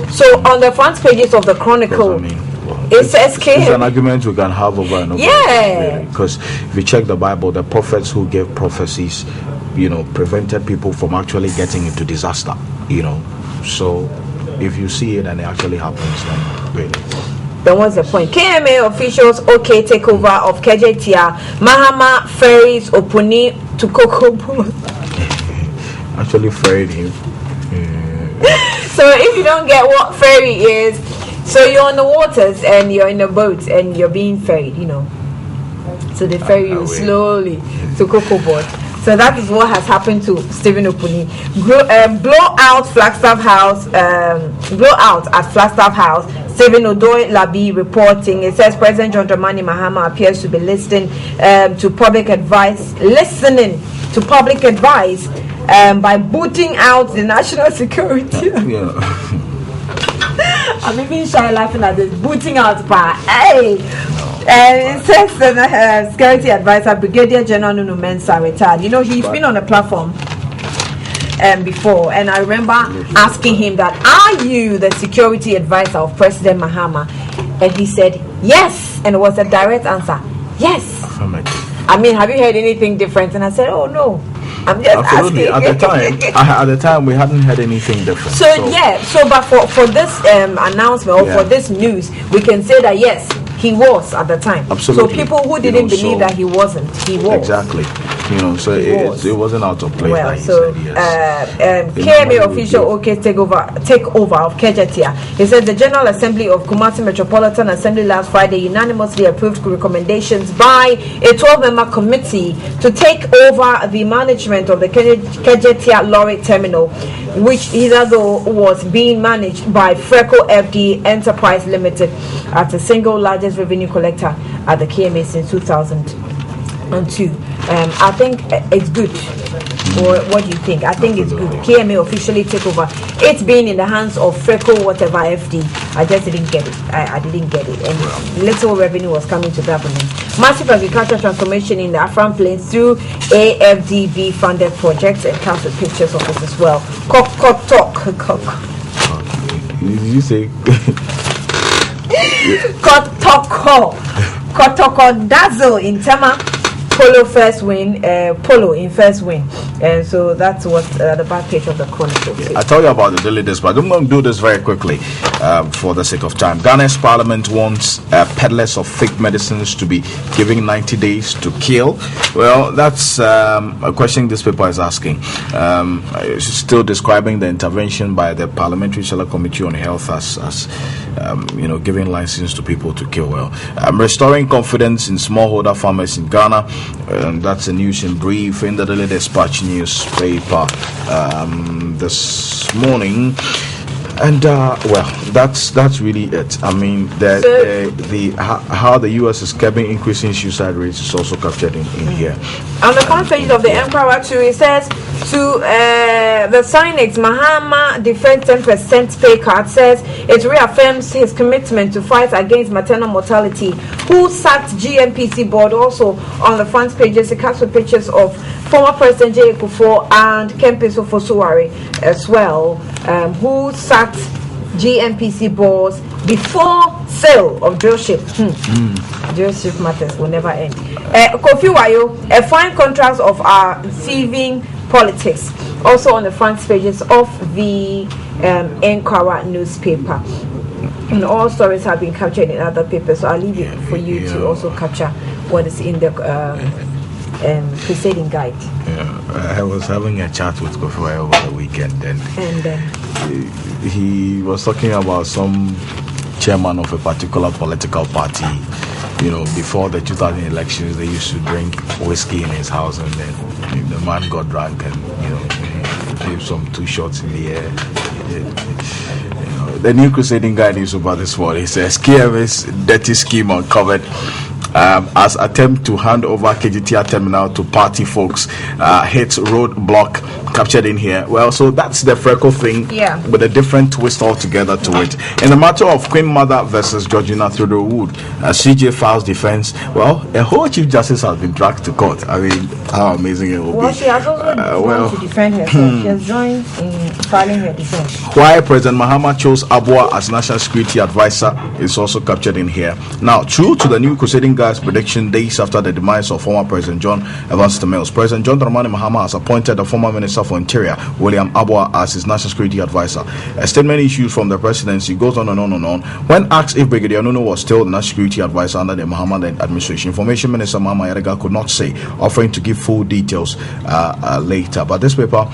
So on the front pages of the Chronicle, it says it's an argument we can have over and over. Yeah. Because if you check the Bible, the prophets who gave prophecies, prevented people from actually getting into disaster. So if you see it and it actually happens, then really. Then what's the point? KMA officials takeover of KJTR Mahama ferries Opuni to Kokobo. Actually ferried him. So if you don't get what ferry is, so you're on the waters and you're in a boat and you're being ferried, So they ferry you slowly to Kokobo. So that is what has happened to Stephen Opuni. Blowout at Flagstaff House. Stephen Odoy Labi reporting. It says President John Dramani Mahama appears to be listening to public advice by booting out the national security. I'm even shy laughing at this booting out part. Hey. And it says security advisor Brigadier General Nunu Mensah retired. He's been on the platform before, and I remember asking him that, are you the security advisor of President Mahama? And he said yes, and it was a direct answer, Yes. Affirmative. I mean, have you heard anything different? And I said, oh no, I'm just Absolutely. asking. At the time, we hadn't heard anything different. But for this announcement or for this news, we can say that yes, he was at the time. Absolutely. So people who didn't believe that he wasn't, he was. Exactly. So it wasn't out of place. Well, that he so said yes. KMA official OK takeover of Kejetia. He said the General Assembly of Kumasi Metropolitan Assembly last Friday unanimously approved recommendations by a 12-member committee to take over the management of the Kejetia lorry terminal, which hitherto was being managed by Freco FD Enterprise Limited as the single largest revenue collector at the KMA since 2002. I think it's good. Or what do you think? I think it's good. KMA officially take over. It's been in the hands of Freco whatever FD. I just didn't get it. I didn't get it. And little revenue was coming to government. Massive agricultural transformation in the Afram Plains through AFDB funded projects, and comes with pictures of this as well. Did you say? Kotoko Dazzle in Tema. Polo in first win, and so that's what the back page of the Chronicle says. I tell you about the daily dispatch, but I'm going to do this very quickly for the sake of time. Ghana's parliament wants peddlers of fake medicines to be given 90 days to kill. Well, that's a question this paper is asking. Still describing the intervention by the Parliamentary Select Committee on Health as giving license to people to kill. Well, restoring confidence in smallholder farmers in Ghana. That's the news in brief in the Daily Dispatch newspaper this morning. And that's really it. I mean, how the U.S. is curbing increasing suicide rates is also captured in here. On the front page of the Emperor too, it says to the Synex Mahama Defense 10% pay cut, says it reaffirms his commitment to fight against maternal mortality. Who sacked GMPC board? Also on the front pages, it comes with pictures of former President J. Kufuor and Kempiso Fosuwari as well, who sacked GMPC boards before sale of drillship. Drillship matters will never end. Kofi Wayo, fine contracts of our thieving politics. Also on the front pages of the Nkara newspaper. And all stories have been captured in other papers, so I'll leave it for you to also capture what is in the Crusading Guide. I was having a chat with Kofi over the weekend, and he was talking about some chairman of a particular political party. Before the 2000 elections, they used to drink whiskey in his house, and then the man got drunk and gave some 2 shots in the air. The new Crusading Guide is about this one. He says KMA's dirty scheme uncovered as attempt to hand over KGTR terminal to party folks hits roadblock, captured in here. Well, so that's the Freco thing, with a different twist altogether to it. In the matter of Queen Mother versus Georgina Theodore Wood, CJ files defense. Well, a whole Chief Justice has been dragged to court. I mean, how amazing it will be. Well, she has also joined to defend herself. She has joined in filing her defense. Why President Mahama chose Abua as National Security Advisor is also captured in here. Now, true to the new Crusading Guide's prediction days after the demise of former President John Evans Mills, President John Dramani Mahama has appointed the former Minister for Interior, William Abua, as his National Security Advisor. A statement issued from the presidency goes on and on and on. When asked if Brigadier Nuno was still the National Security Advisor under the Mahama administration, Information Minister Mahama Yarega could not say, offering to give full details later. But this paper,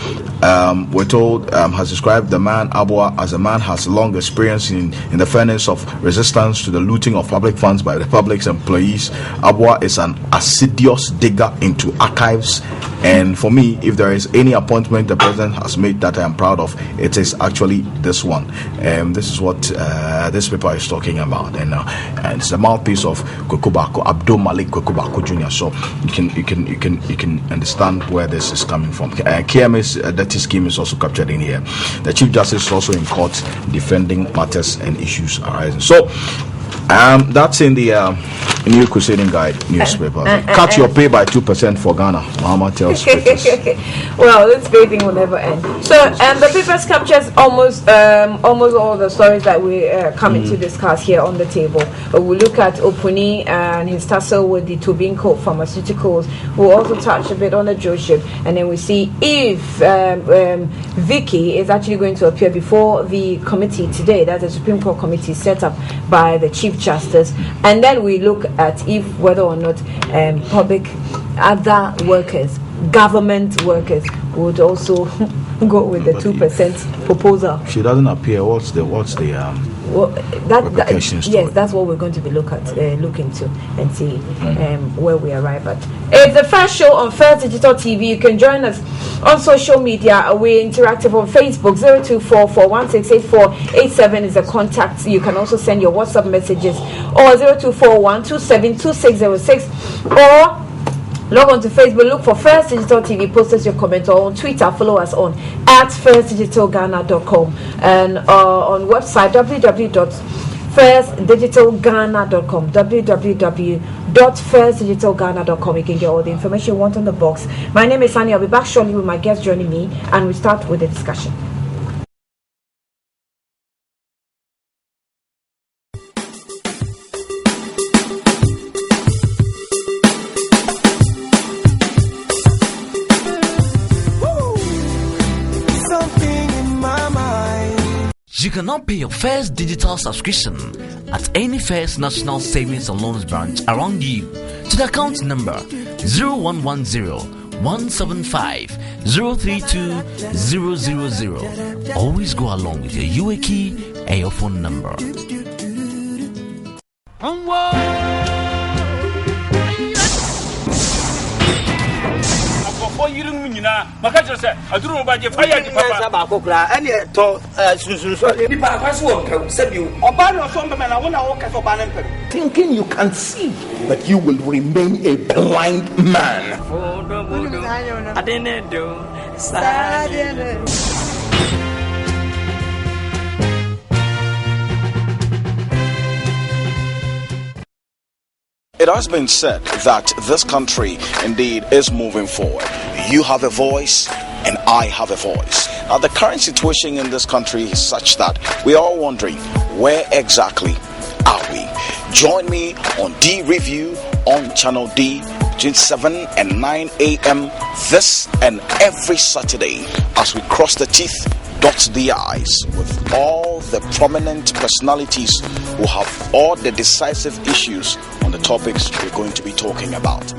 we're told, has described the man Abua as a man has long experience in the fairness of resistance to the looting of public funds by the public's employees. Abua is an assiduous digger into archives, and for me, if there is any appointment the president has made that I am proud of, it is actually this one. This is what this paper is talking about, and it's the mouthpiece of Kwaku Baako, Abdul Malik Kwaku Baako Jr. So you can understand where this is coming from. KMA's dirty scheme is also captured in here. The Chief Justice is also in court defending matters and issues arising. So That's in the New Crusading Guide newspaper. Cut your pay by 2% for Ghana. Mama tells critics. Well, this bathing will never end. So, the papers captures almost all the stories that we coming to discuss here on the table. We'll look at Opuni and his tussle with the Tobinco Pharmaceuticals. We'll also touch a bit on the Joship, and then we see if Vicky is actually going to appear before the committee today. That's the Supreme Court committee set up by the Chief Justice, and then we look at if whether or not public other workers, government workers, would also go with the 2% proposal. She doesn't appear. What's the well, repercussions to yes, it? that's what we're going to be look into and see where we arrive at. It's the first show on First Digital TV. You can join us on social media. We're interactive on Facebook. 0244168487 is a contact. You can also send your WhatsApp messages, or 0241272606, or log on to Facebook, look for First Digital TV, post us your comment, or on Twitter, follow us on @firstdigitalghana.com, and on website www.firstdigitalghana.com, www.firstdigitalghana.com. You can get all the information you want on the box. My name is Sunny. I'll be back shortly with my guest joining me, and we start with the discussion. You can now pay your First Digital subscription at any First National Savings and Loans branch around you to the account number 0110-175-032-000. Always go along with your UA key and your phone number. Thinking you can see, but you will remain a blind man. It has been said that this country indeed is moving forward. You have a voice and I have a voice. Now the current situation in this country is such that we are all wondering, where exactly are we? Join me on D Review on Channel D between 7 and 9 a.m. this and every Saturday as we cross the teeth, dot the I's with all the prominent personalities who have all the decisive issues on the topics we're going to be talking about.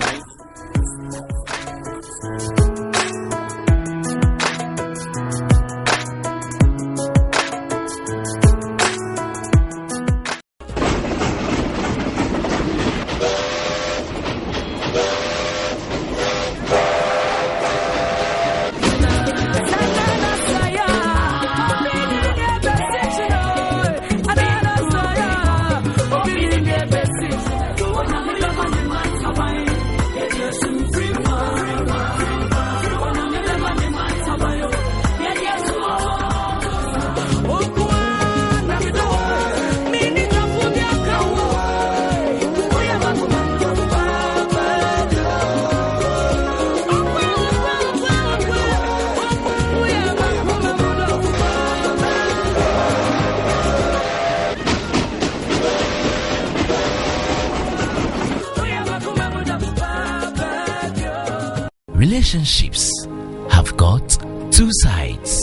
Relationships have got two sides,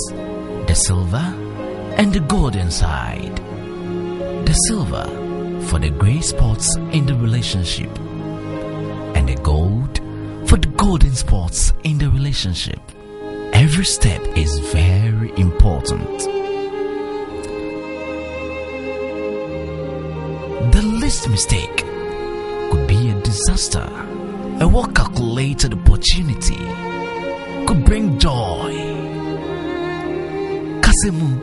the silver and the golden side. The silver for the gray spots in the relationship, and the gold for the golden spots in the relationship. Every step is very important. The least mistake could be a disaster. A well-calculated opportunity could bring joy. Kasemu.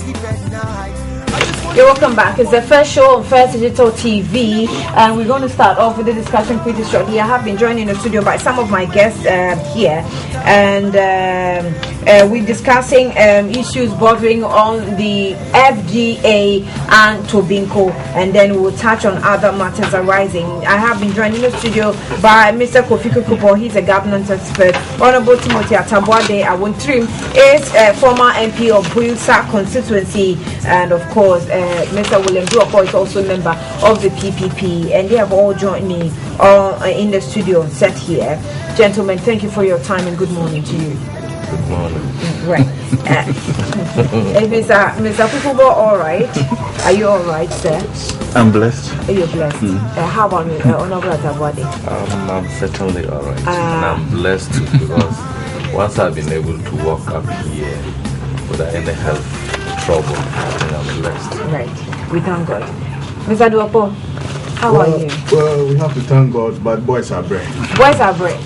sleep at night. I just want You're welcome back. It's the first show on First Digital TV, and we're going to start off with the discussion pretty shortly. I have been joined in the studio by some of my guests here, and we're discussing issues bordering on the FGA and Tobinco, and then we'll touch on other matters arising. I have been joined in the studio by Mr. Kofi Kupo. He's a governance expert. Honorable Timothy Atabwade Awontrim is a former MP of Builsa constituency, and of course Mr. William Duopo is also a member of the PPP, and they have all joined me in the studio set here. Gentlemen, thank you for your time and good morning to you. Good morning. Right. Mr. Kukubo, all right? Are you all right, sir? I'm blessed. You're blessed. How about me, Honorable Atabwade? I'm certainly all right. And I'm blessed too, because once I've been able to walk up here without any health trouble, I think I'm blessed. Right. We thank God. Mr. Duopo, how are you? Well, we have to thank God, but boys are brave. Boys are bread.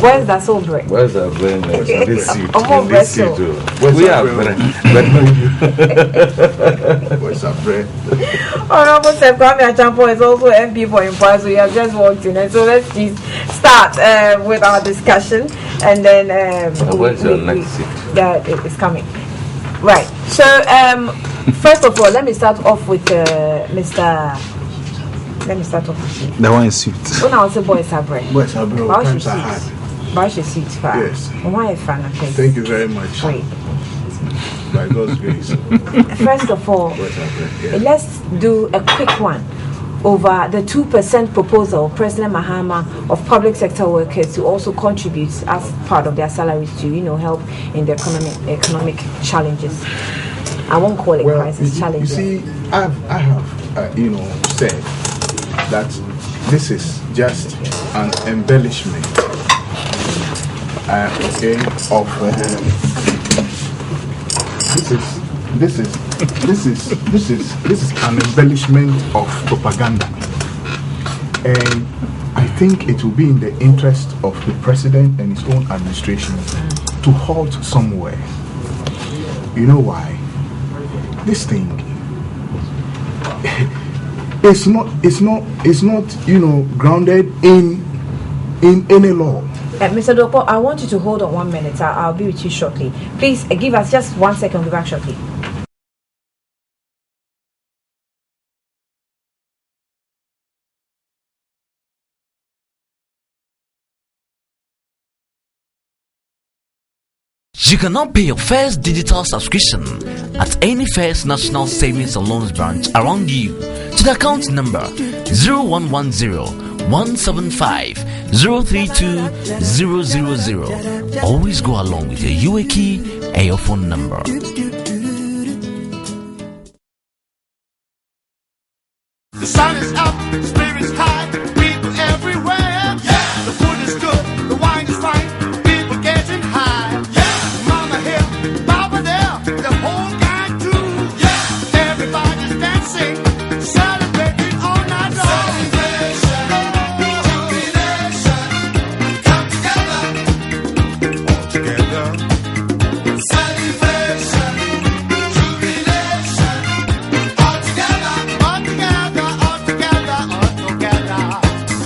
Boys that so bread. Where's our brain? This seat. Oh, This seat vessel. too. Where's We our are brain? brain. Boys are brave. Honorable Sir Kwame Achampo is also MP for Impa, so he has just walked in. And so let's start with our discussion, and then Where's your next seat? It's coming. Right. So first of all, let me start off with Mr. Let me start off with you. The one is suit. When I was a boys are bread. Boys are brave. Why should Times are hard. Why should see it far? Yes. Why a fan of it? Thank you very much. Great. By God's grace. First of all, Boys are brave. Yeah. let's do a quick one over the 2% proposal of President Mahama of public sector workers to also contribute as part of their salaries to, help in the economic challenges. I won't call it crisis challenges. You see, I have said that this is just an embellishment. This is an embellishment of propaganda, and I think it will be in the interest of the president and his own administration to halt somewhere. You know why? This thing it's not grounded in any law. Mr. Dopo, I want you to hold on 1 minute. I'll be with you shortly. Please give us just 1 second. We'll be back shortly. You cannot pay your first digital subscription at any First National Savings and Loans branch around you to the account number 0110-175-032-000. Always go along with your UA key and your phone number. The sun is up, spirits high, people everywhere. Yeah. The food is good, the wine is fine, people getting high. Yeah. Mama here, Papa there, the whole gang too. Yeah. Everybody's dancing, celebrating all night long. Celebration, jubilation, come together, all together. Celebration, jubilation, all together, all together.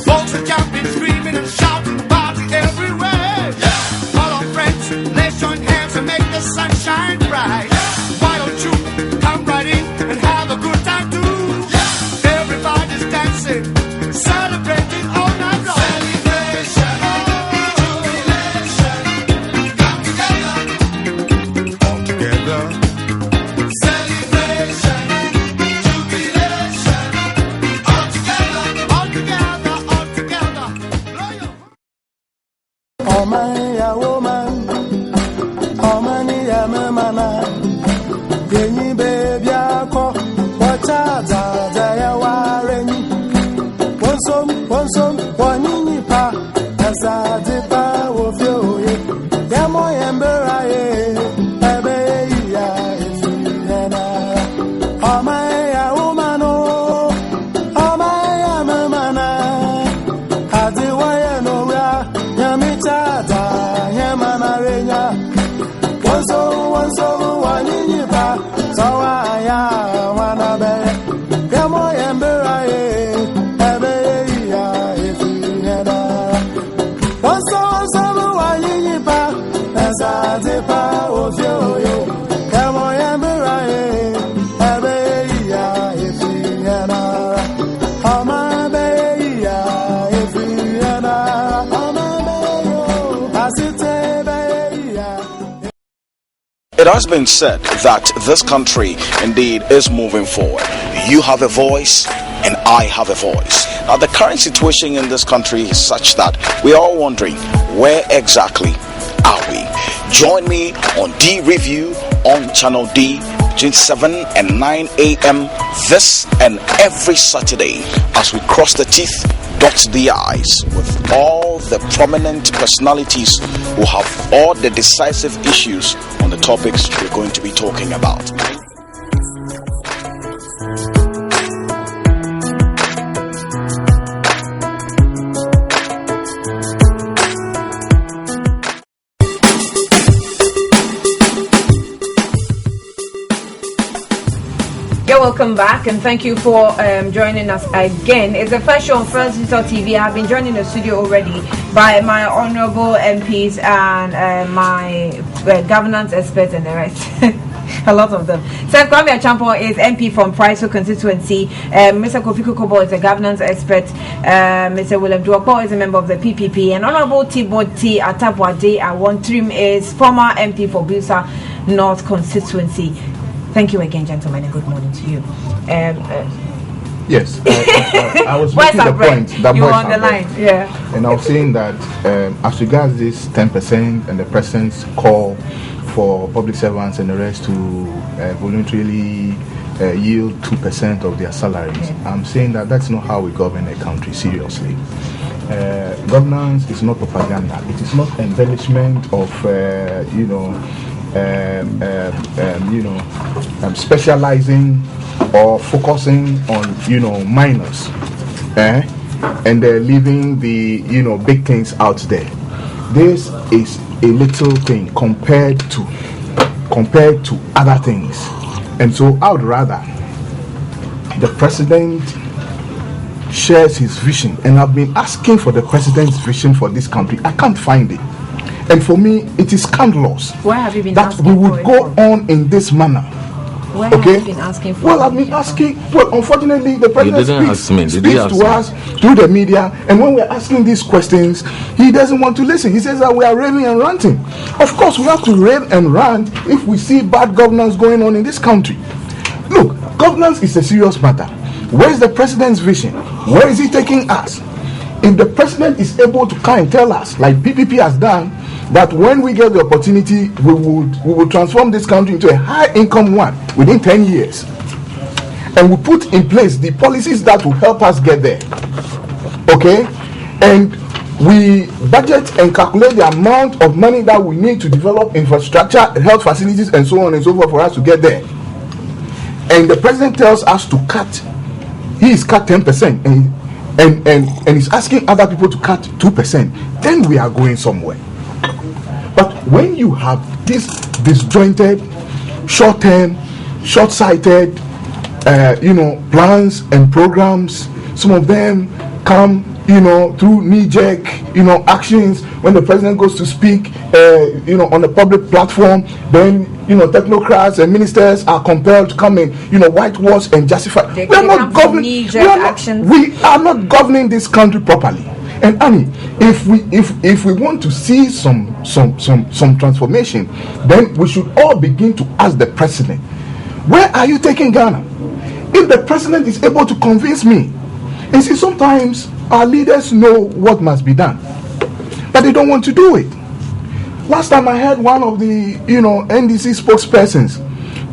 Folks are jumping, screaming and shouting, party everywhere. Yeah. All our friends, let's join hands and make the sunshine bright. Yeah. Why don't you come right in and have a good time too? Yeah. Everybody's dancing, celebrating all night long. Celebration, jubilation, come together, all together. Celebration, jubilation, all together. Oh man, ya woman, oh man, ya mama, yenyi baby ako, wacha za ya wareni, wonsom, wanini pa, asa dipa wofioye, demo yembera ye, ebe ya ifina. Oh man, ya woman, oh man, ya mama, adi waya no ra. Wanso, wanini pa, sawa It has been said that this country indeed is moving forward. You have a voice and I have a voice. Now the current situation in this country is such that we are all wondering, where exactly are we? Join me on D Review on Channel D between 7 and 9 a.m. this and every Saturday as we cross the teeth, dot the I's with all the prominent personalities who have all the decisive issues on the topics we're going to be talking about. Welcome back and thank you for joining us again. It's the first show on First Digital TV. I've been joined in the studio already by my honorable MPs and my governance experts and the rest. A lot of them. Sir Kwame Acheampong is MP from Pryso constituency. Mr. Kofi Kukobo is a governance expert. Mr. William Duakpo is a member of the PPP. And Honorable Timothy Atabwade Awontrim is former MP for Busa North constituency. Thank you again, gentlemen, and good morning to you. Yes, I was making the point that you were on the line, yeah. And I was saying that as regards this 10% and the president's call for public servants and the rest to voluntarily yield 2% of their salaries, yeah. I'm saying that that's not how we govern a country, seriously. Governance is not propaganda. It is not embellishment of, specializing or focusing on, minors, and they're leaving the, big things out there. This is a little thing compared to other things, and so I would rather the president shares his vision, and I've been asking for the president's vision for this country. I can't find it. And for me, it is scandalous that we would go on in this manner. Where have you been asking for? Well, I've been asking. Well, unfortunately, the president speaks to us through the media, and when we're asking these questions, he doesn't want to listen. He says that we are raving and ranting. Of course, we have to rave and rant if we see bad governance going on in this country. Look, governance is a serious matter. Where is the president's vision? Where is he taking us? If the president is able to come and tell us, like PPP has done, that when we get the opportunity, we will transform this country into a high-income one within 10 years, and we put in place the policies that will help us get there, okay? And we budget and calculate the amount of money that we need to develop infrastructure, health facilities, and so on and so forth for us to get there. And the president tells us to cut. He is cut 10%, and he's asking other people to cut 2%. Then we are going somewhere. But when you have this disjointed, short-term, short-sighted, plans and programs, some of them come, through knee-jerk, actions. When the president goes to speak, on a public platform, then, technocrats and ministers are compelled to come and, whitewash and justify. We are not governing this country properly. And Annie, if we want to see some transformation, then we should all begin to ask the president, where are you taking Ghana? If the president is able to convince me, and see, sometimes our leaders know what must be done, but they don't want to do it. Last time I heard one of the NDC spokespersons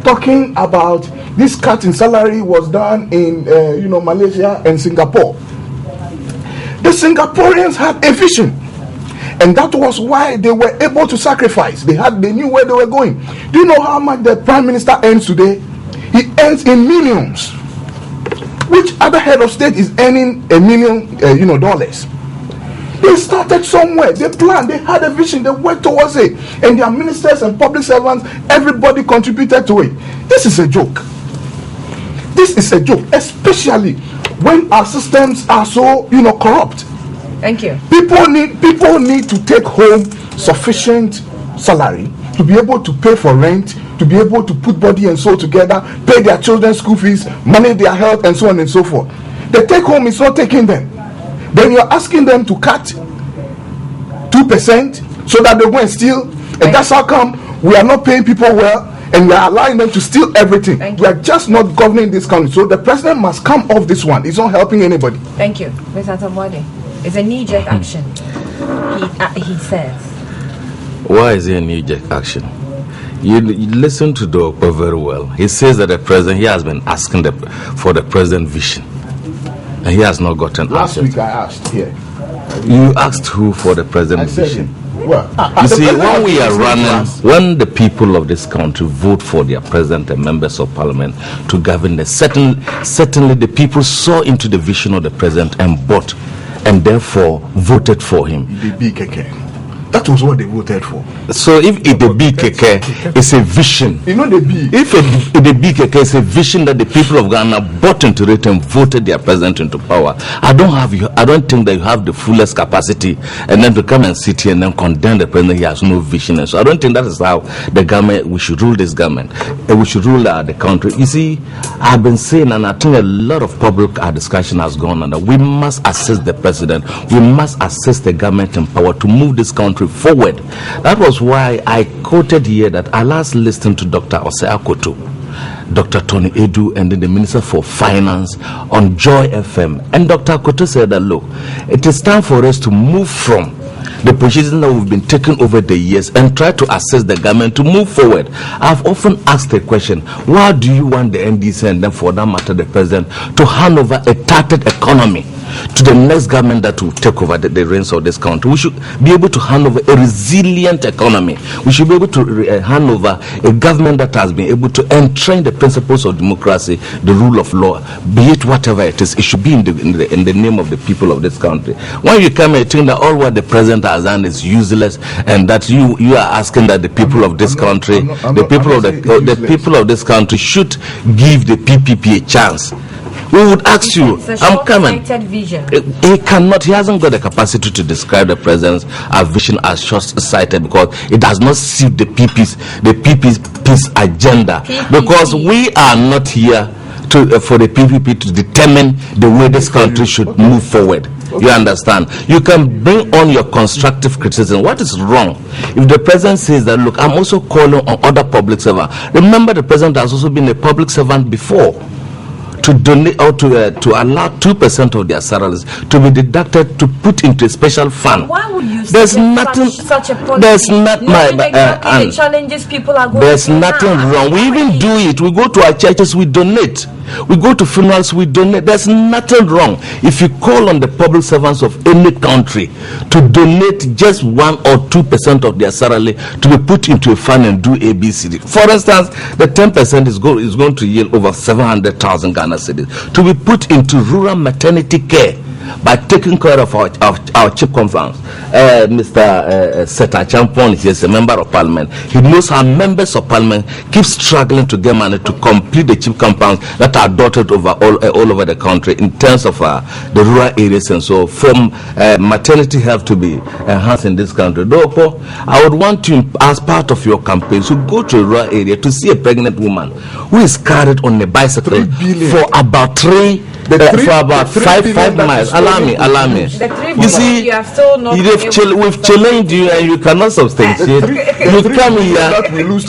talking about this cut in salary was done in Malaysia and Singapore. The Singaporeans had a vision, and that was why they were able to sacrifice. They knew where they were going. Do you know how much the Prime Minister earns today? He earns in millions. Which other head of state is earning $1 million, dollars? They started somewhere. They planned. They had a vision. They worked towards it, and their ministers and public servants, everybody contributed to it. This is a joke. This is a joke, especially when our systems are so, corrupt. Thank you. People need to take home sufficient salary to be able to pay for rent, to be able to put body and soul together, pay their children's school fees, manage their health, and so on and so forth. The take home is not taking them. Then you're asking them to cut 2% so that they go and steal, and that's how come we are not paying people well, and we are allowing them to steal everything. We are just not governing this country. So the president must come off this one. It's not helping anybody. Thank you, Mr. Tambwade. It's a knee-jerk action. He says. Why is it a knee-jerk action? You listen to Dokpo very well. He says that he has been asking for the president vision, and he has not gotten Last answers. week I asked here. You asked who for the president vision? Well, you see, when we are running, when the people of this country vote for their president and members of parliament to govern, certainly the people saw into the vision of the president and bought, and therefore voted for him. The BKK. That was what they voted for. So if the BKK is a vision, if the BKK is a vision that the people of Ghana bought into it and voted their president into power, I don't think that you have the fullest capacity and then to come and sit here and then condemn the president. He has no vision, and so I don't think that is how the government, we should rule this government, and we should rule the country. You see, I've been saying, and I think a lot of public discussion has gone on, that we must assist the president, we must assist the government in power to move this country forward. That was why I quoted here that I last listened to Dr. Osei Akoto, Dr. Tony Edu, and then the Minister for Finance on Joy FM. And Dr. Akoto said that, look, it is time for us to move from the position that we've been taking over the years and try to assist the government to move forward. I've often asked the question, why do you want the NDC and then for that matter the president to hand over a tattered economy to the next government that will take over the reins of this country? We should be able to hand over a resilient economy. We should be able to hand over a government that has been able to entrain the principles of democracy, the rule of law, be it whatever it is. It should be in the name of the people of this country. When you come and think that all what the president has done is useless, and that you are asking that the people of this country, the people of this country should give the PPP a chance, we would ask you, I'm coming. He cannot, he hasn't got the capacity to describe the president's vision as short-sighted, because it does not suit the PPP's agenda. Because we are not here for the PPP to determine the way this country should move forward. You understand? You can bring on your constructive criticism. What is wrong if the president says that, look, I'm also calling on other public servants? Remember, the president has also been a public servant before, to donate or to allow 2% of their salaries to be deducted to put into a special fund. Why would you there's say nothing, such a policy? There's not the challenges people are going there's through nothing now. wrong. We even do it. We go to our churches, we donate. We go to funerals, we donate. There's nothing wrong if you call on the public servants of any country to donate just 1 or 2% of their salary to be put into a fund and do ABCD. For instance, the 10% is going to yield over 700,000 Ghana cedis to be put into rural maternity care by taking care of our chief compounds. Mr. Seta Champon is a member of parliament. He knows how members of parliament keep struggling to get money to complete the chief compounds that are dotted over all over the country in terms of the rural areas. And so from maternity health to be enhanced in this country. Therefore, I would want you, as part of your campaign, to go to a rural area to see a pregnant woman who is carried on a bicycle for about for about 5 miles. Allow me. You see, we've challenged you and you cannot substantiate. You come here.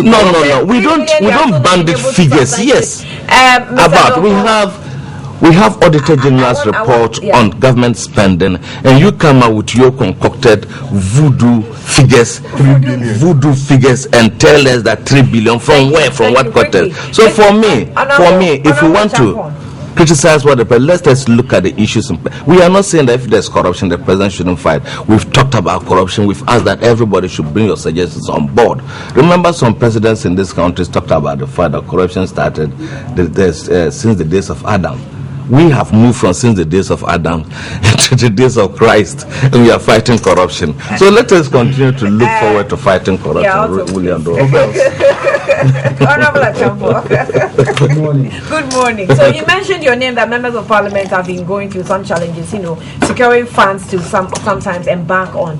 No. We don't bandit figures. Yes, about we have Auditor General's report on government spending, and you come out with your concocted voodoo figures, and tell us that 3 billion from where, from what quarter? So for me, if you want to criticize what the president, let's look at the issues. We are not saying that if there's corruption, the president shouldn't fight. We've talked about corruption. We've asked that everybody should bring your suggestions on board. Remember, some presidents in this country talked about the fact that corruption started since the days of Adam. We have moved from since the days of Adam to the days of Christ, and we are fighting corruption. So let us continue to look forward to fighting corruption. Yeah, William Doro. Honorable Achampo. Good morning. Good morning. So you mentioned your name that members of parliament have been going through some challenges, securing funds to sometimes embark on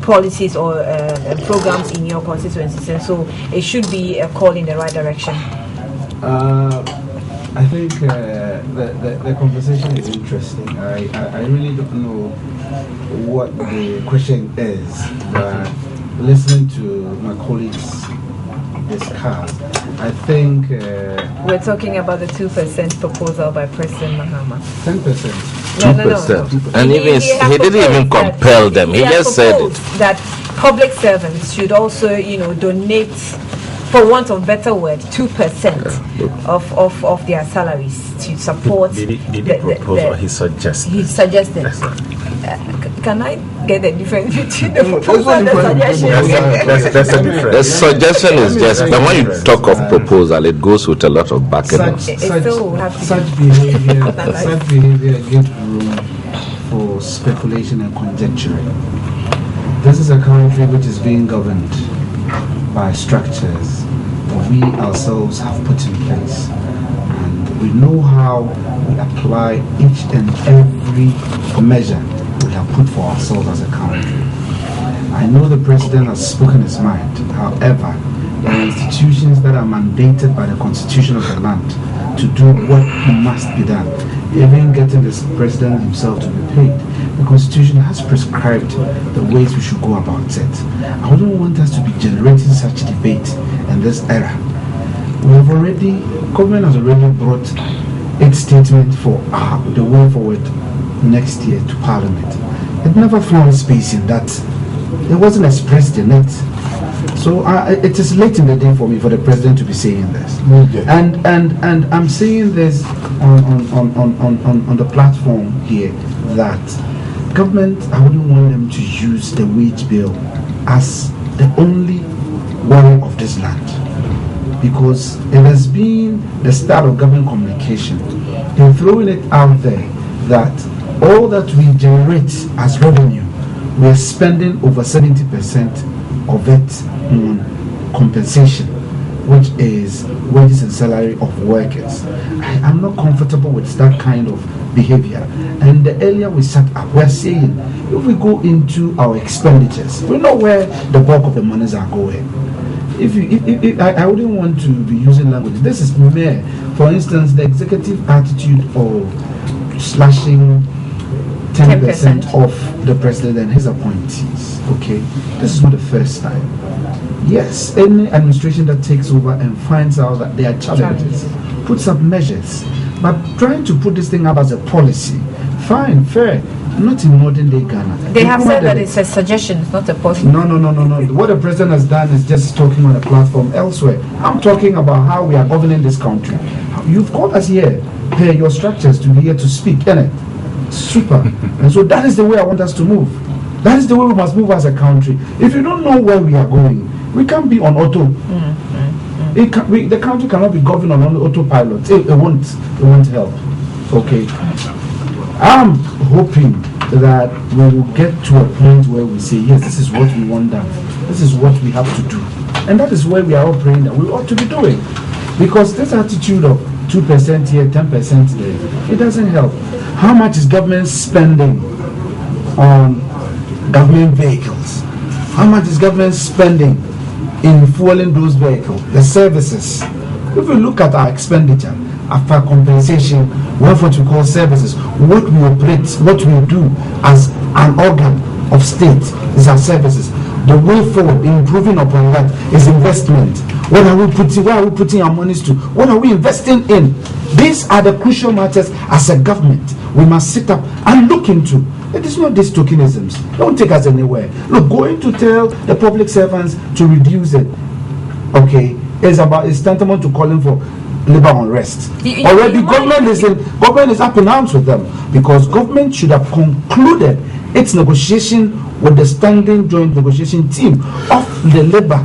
policies or programs in your constituencies. And so it should be a call in the right direction. I think the conversation is interesting. I really don't know what the question is, but listening to my colleagues discuss, I think we're talking about the 2% proposal by President Mahama. 10%. 2%. And he didn't even compel them. He just said it. That public servants should also, donate, for want of better word, 2% of their salaries to support. Did he propose or he suggested? He suggested. Can I get the difference between the proposal and the suggestion? There's a difference. The suggestion is just, but when you talk of proposal, it goes with a lot of backing. Such behavior gives room for speculation and conjecture. This is a country which is being governed by structures we ourselves have put in place, and we know how we apply each and every measure we have put for ourselves as a country. I know the president has spoken his mind. However, there are institutions that are mandated by the constitution of the land to do what must be done, even getting the president himself to be paid. The constitution has prescribed the ways we should go about it. I wouldn't want us to be generating such debate in this era. Government has already brought its statement for the way forward next year to Parliament. It never found space in that. It wasn't expressed in it. So it is late in the day for me for the president to be saying this. And I'm saying this on the platform here that government, I wouldn't want them to use the wage bill as the only worry of this land, because it has been the start of government communication in throwing it out there that all that we generate as revenue, we are spending over 70% of it on compensation, which is wages and salary of workers. I'm not comfortable with that kind of behavior. And the earlier we set up, we're saying if we go into our expenditures, we know where the bulk of the monies are going. I wouldn't want to be using language. This is mere, for instance, the executive attitude of slashing 10% of the president and his appointees. Okay, this is not the first time. Yes, any administration that takes over and finds out that there are challenges puts up measures, but trying to put this thing up as a policy, fine, fair. Not in modern day Ghana. They have said that it's a suggestion, it's not a policy. No. What the president has done is just talking on a platform elsewhere. I'm talking about how we are governing this country. You've called us here, pay your structures to be here to speak, innit? Super. And so that is the way I want us to move. That is the way we must move as a country. If you don't know where we are going, we can't be on auto. The country cannot be governed on autopilot. It won't help. Okay. I'm hoping that we will get to a point where we say, yes, this is what we want done. This is what we have to do. And that is where we are all praying that we ought to be doing. Because this attitude of 2% here, 10% there, it doesn't help. How much is government spending on government vehicles? How much is government spending in fueling those vehicles, the services? If we look at our expenditure, after compensation, what we call services, what we operate, what we do as an organ of state is our services. The way forward in improving upon that is investment. Where are we putting our monies to? What are we investing in? These are the crucial matters as a government we must sit up and look into. It is not these tokenisms. Don't take us anywhere. Look, going to tell the public servants to reduce it, okay, is tantamount to calling for labor unrest. Already government is up in arms with them, because government should have concluded its negotiation with the standing joint negotiation team of the labor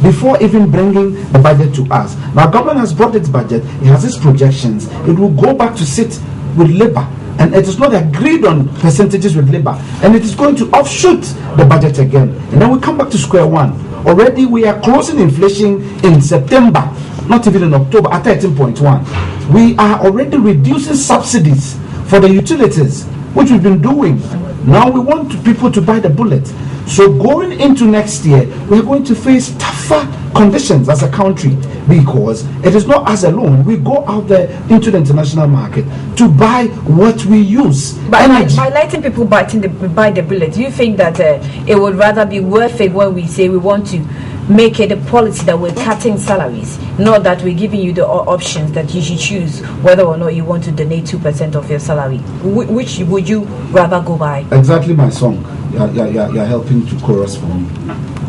before even bringing the budget to us. Now government has brought its budget, it has its projections, it will go back to sit with Labour, and it is not agreed on percentages with Labour, and it is going to offshoot the budget again. And then we come back to square one. Already we are closing inflation in September, not even in October, at 13.1. We are already reducing subsidies for the utilities, which we've been doing. Now we want people to buy the bullet. So going into next year, we're going to face tougher conditions as a country, because it is not us alone. We go out there into the international market to buy what we use. By letting people buy the bullet, do you think that it would rather be worth it when we say we want to make it a policy that we're cutting salaries, not that we're giving you the options that you should choose whether or not you want to donate 2% of your salary? Which would you rather go by? Exactly my song. You're helping to chorus for me.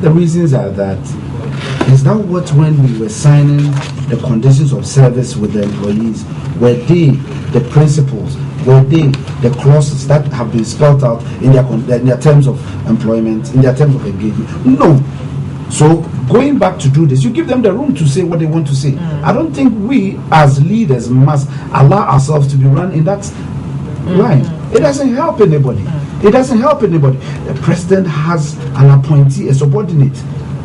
The reasons are that, is that what when we were signing the conditions of service with the employees, were they the principles, were they the clauses that have been spelled out in their terms of employment, in their terms of engagement? No. So going back to do this, you give them the room to say what they want to say. I don't think we as leaders must allow ourselves to be run in that line. It doesn't help anybody. It doesn't help anybody. The president has an appointee, a subordinate,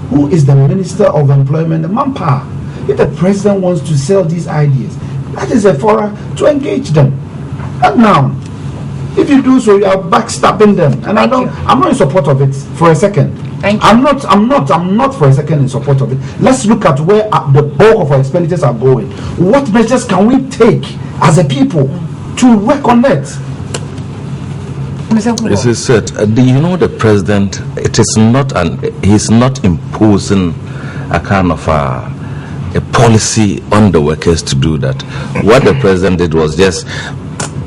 who is the Minister of Employment and Manpower. If the president wants to sell these ideas, that is a forum to engage them. And now, if you do so, you are backstabbing them. And I'm not in support of it for a second. I'm not for a second in support of it. Let's look at where the bulk of our expenditures are going. What measures can we take as a people to work on it? As I said, you know, the president, it is not he's not imposing a kind of a policy on the workers to do that. What the president did was just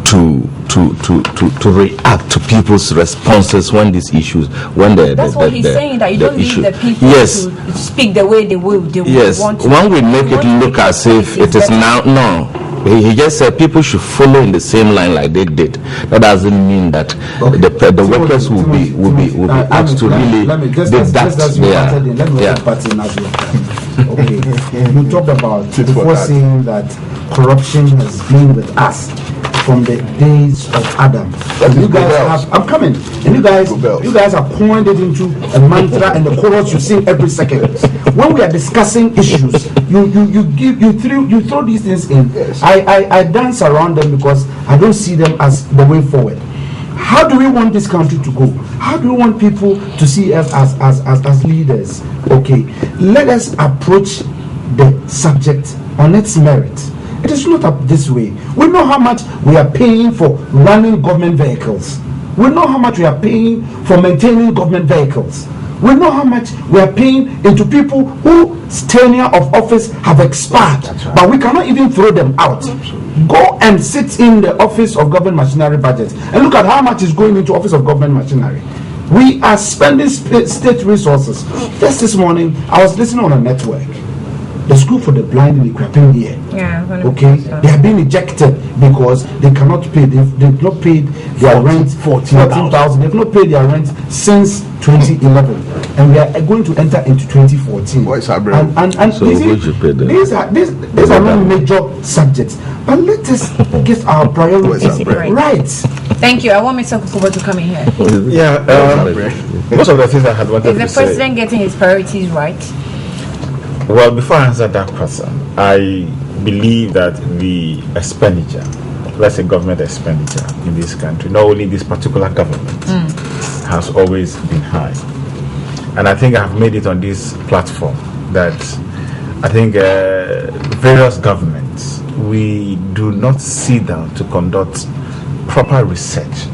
to react to people's responses when these issues, when that's what he's saying, that you don't leave the people to speak the way they will. Want to. When we make it look as if it is now, no. He just said people should follow in the same line like they did. That doesn't mean that the workers will be asked to really deduct Okay. You talked about before saying that corruption has been with us from the days of Adam. And you guys have, I'm coming. And you guys are pouring it into a mantra and the chorus you sing every second. When we are discussing issues, you throw these things in. I dance around them because I don't see them as the way forward. How do we want this country to go? How do we want people to see us as leaders? Okay, let us approach the subject on its merit. It is not up this way. We know how much we are paying for running government vehicles. We know how much we are paying for maintaining government vehicles. We know how much we are paying into people whose tenure of office have expired, but we cannot even throw them out. Go and sit in the Office of Government Machinery budget and look at how much is going into Office of Government Machinery. We are spending state resources. Just this morning, I was listening on a network. The school for the blind in Ikwapim here. Okay, they have been ejected because they cannot pay. They've not paid their rent 14,000. They've not paid their rent since 2011, and we are going to enter into 2014. And so these are not major subjects, but let us get our priorities right. Thank you. I want Mr. Kukubo to come in here. Most of the things I had wanted to say. Is the president getting his priorities right? Well, before I answer that question, I believe that the expenditure, let's say government expenditure in this country, not only this particular government, has always been high. And I think I've made it on this platform that I think various governments, we do not sit down to conduct proper research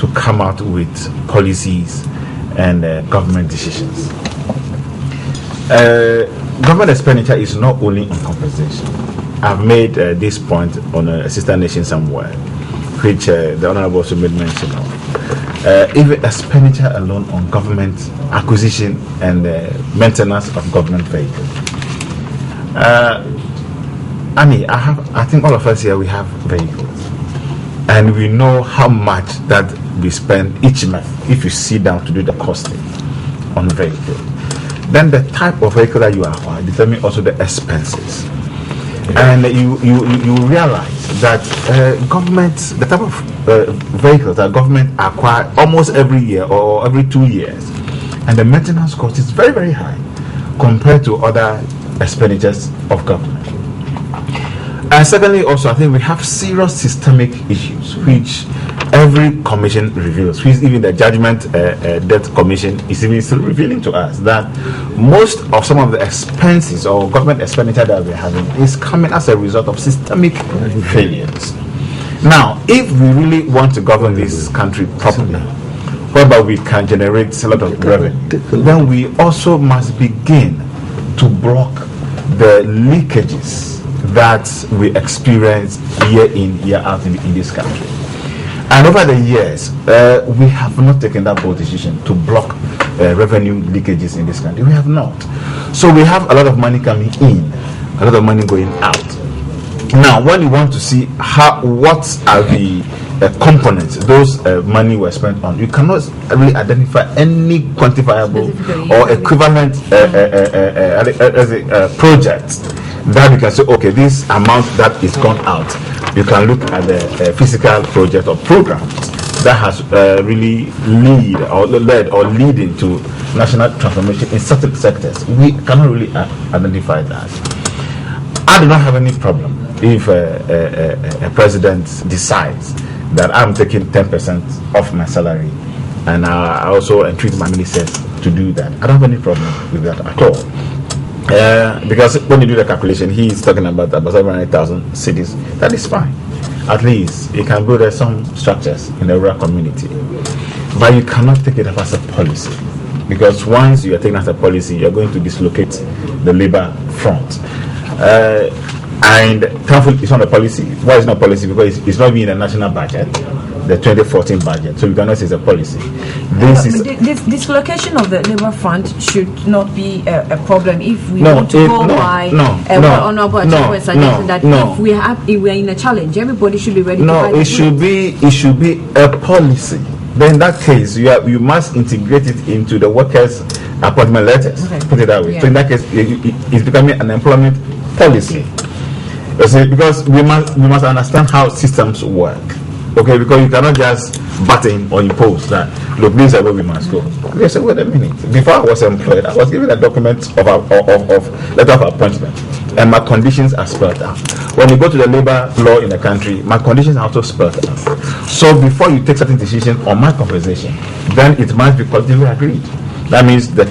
to come out with policies and government decisions. Government expenditure is not only in compensation. I've made this point on a sister nation somewhere, which the Honorable also made mention of. Even expenditure alone on government acquisition and maintenance of government vehicles. Annie, I think all of us here, we have vehicles. And we know how much that we spend each month if you sit down to do the costing on vehicle. Then the type of vehicle that you acquire determine also the expenses. And you realize that government, the type of vehicles that government acquire almost every year or every 2 years, and the maintenance cost is very, very high compared to other expenditures of government. And secondly, also, I think we have serious systemic issues which every commission reveals, which even the Judgment Debt Commission is even still revealing to us that most of some of the expenses or government expenditure that we're having is coming as a result of systemic failures. Now, if we really want to govern this country properly, whereby we can generate a lot of revenue, then we also must begin to block the leakages that we experience year in, year out in this country. And over the years, we have not taken that bold decision to block revenue leakages in this country. We have not. So we have a lot of money coming in, a lot of money going out. Now, when you want to see what are the components those money were spent on, you cannot really identify any quantifiable or equivalent project that you can say, okay, this amount that is gone out. You can look at the physical project or programs that has really led or leading to national transformation in certain sectors. We cannot really identify that. I do not have any problem if a president decides that I'm taking 10% off my salary, and I also entreat my ministers to do that. I don't have any problem with that at all. Because when you do the calculation, he is talking about 700,000 cities. That is fine. At least you can build some structures in the rural community. But you cannot take it up as a policy. Because once you are taking as a policy, you are going to dislocate the labor front. And thankfully, it's not a policy. Why is it not a policy? Because it's not even in the national budget, the 2014 budget. So you cannot say it's a policy. This dislocation of the labor front should not be a problem if we want to go by what Honorable Achebe was suggesting, that if we are in a challenge, everybody should be ready to fight. It should be a policy. Then in that case, you must integrate it into the workers' appointment letters. Okay. Put it that way. Yeah. So in that case, it's becoming an employment policy. You see, because we must understand how systems work. Okay, because you cannot just button or impose that, look, this is where we must go. They say, wait a minute. Before I was employed, I was given a document of letter of appointment, and my conditions are spelled out. When you go to the labor law in the country, my conditions are also spelled out. So before you take certain decision on my compensation, then it must be collectively agreed. That means the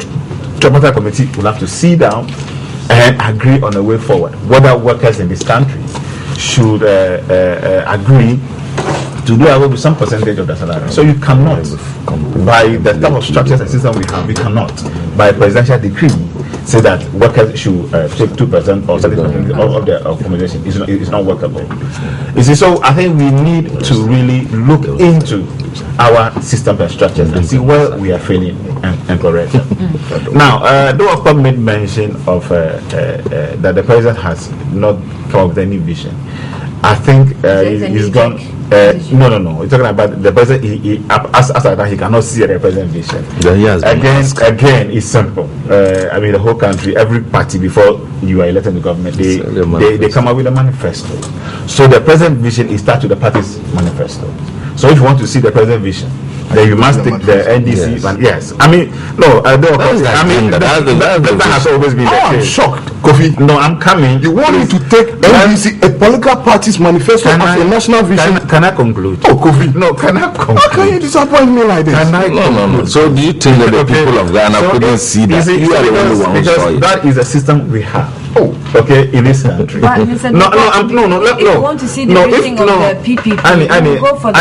tripartite committee will have to sit down and agree on a way forward, whether workers in this country should agree to do away with some percentage of the salary. So you cannot, by the type of structures and system we have, we cannot, by presidential decree, say that workers should take 2% or 30% of their accommodation. It's not workable. You see, so I think we need to really look into our system and structures and see where we are failing and correct. Now, though made mention of that the president has not come up with any vision, I think he's gone. No. He's talking about the president. As that, he cannot see a present vision. Again, it's simple. I mean, the whole country, every party before you are elected in the government, they come up with a manifesto. So the present vision is start with the party's manifesto. So if you want to see the present vision, then you must take the NDC. Yes. I mean, no, I don't. That has always been the case. I'm shocked, Kofi. No, I'm coming. You want me to take NDC, a political party's manifesto as a national vision? Can I conclude? Oh, Kofi. No, can I conclude? How can you disappoint me like this? No. So do you think that the people of Ghana couldn't see that? You are the only one who saw it. That is a system we have. Okay, in this country. If you want to see the rating of the PPP, you go for the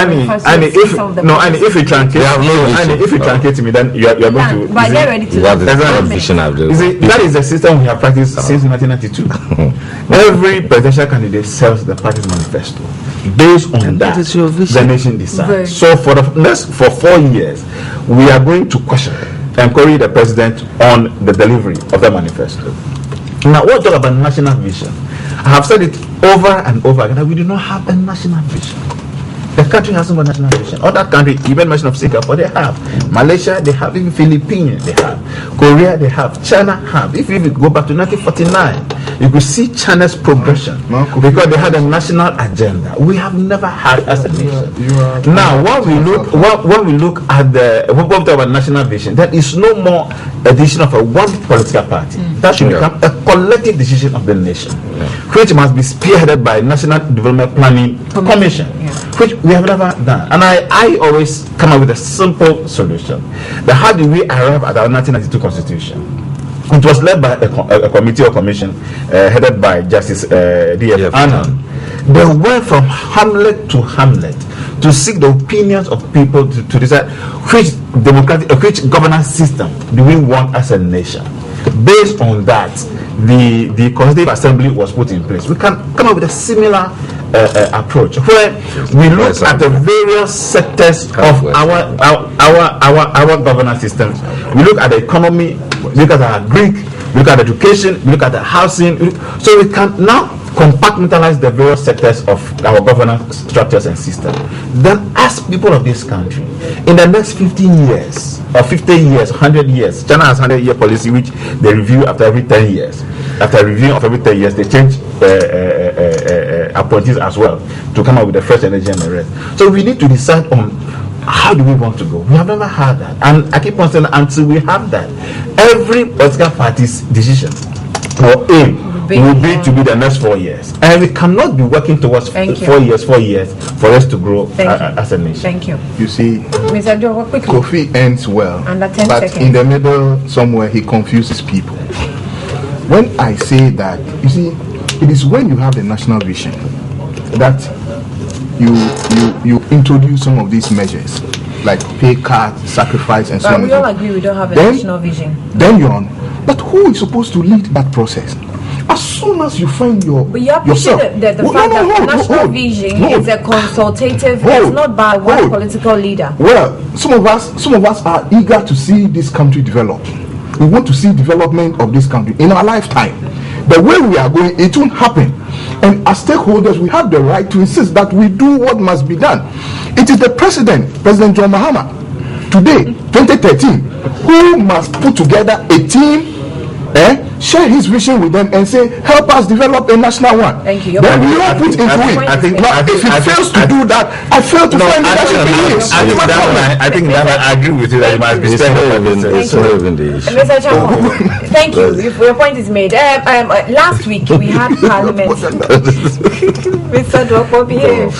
if you truncate me, then you are going to. But they're ready to. That is the system we have practiced since 1992. Every presidential candidate sells the party's manifesto. Based on that, the nation decides. So for 4 years, we are going to question and query the president on the delivery of the manifesto. Now, what talk about national vision? I have said it over and over again that we do not have a national vision. The country has no national vision. Other countries, even mention of Singapore, they have. Malaysia, they have. Even Philippines, they have. Korea, they have. China have. If you go back to 1949, you could see China's progression because they had a national agenda. We have never had as a nation. Now, when we look at when we talk about national vision, there is no more a decision of a one political party. That should become a collective decision of the nation, which must be spearheaded by National Development Planning Commission, which we have never done. And I always come up with a simple solution. How do we arrive at our 1992 Constitution? It was led by a committee or commission headed by Justice D.F. Annan. They went from hamlet to hamlet to seek the opinions of people to decide which governance system do we want as a nation. Based on that, the Constitutive Assembly was put in place. We can come up with a similar approach where we look at the various sectors of our governance systems. We look at the economy, we look at our Greek, we look at education, we look at the housing. So we can now compartmentalize the various sectors of our governance structures and systems. Then ask people of this country, in the next 15 years, or 50 years, 100 years, China has 100-year policy which they review after every 10 years. After reviewing of every 10 years, they change appointees as well to come up with the fresh energy and the rest. So we need to decide on how do we want to go. We have never had that. And I keep on saying until we have that, every political party's decision or aim will be to be the next 4 years. And we cannot be working towards 4 years for us to grow as a nation. Thank you. You see, Mr. Joe, quickly. Kofi ends well, Under 10 but seconds. in the middle somewhere he confuses people. When I say that, you see, it is when you have the national vision that you introduce some of these measures, like pay cut, sacrifice, and so on. We all agree we don't have a national vision. Then you're on. But who is supposed to lead that process? As soon as you find but you appreciate yourself, the fact that the national vision is a consultative, it's not by one political leader. Well, some of us are eager to see this country develop. We want to see development of this country in our lifetime. The way we are going, it won't happen. And as stakeholders, we have the right to insist that we do what must be done. It is the President John Mahama, today, 2013, who must put together a team, share his vision with them and say, help us develop a national one. Thank you. Then we all put into it. If he fails to do that, I fail to find leadership in him. I think that I agree with you that it must be Mr. Champo, thank you. Your point is made. Last week we had Parliament. Mr. Dropo, behave.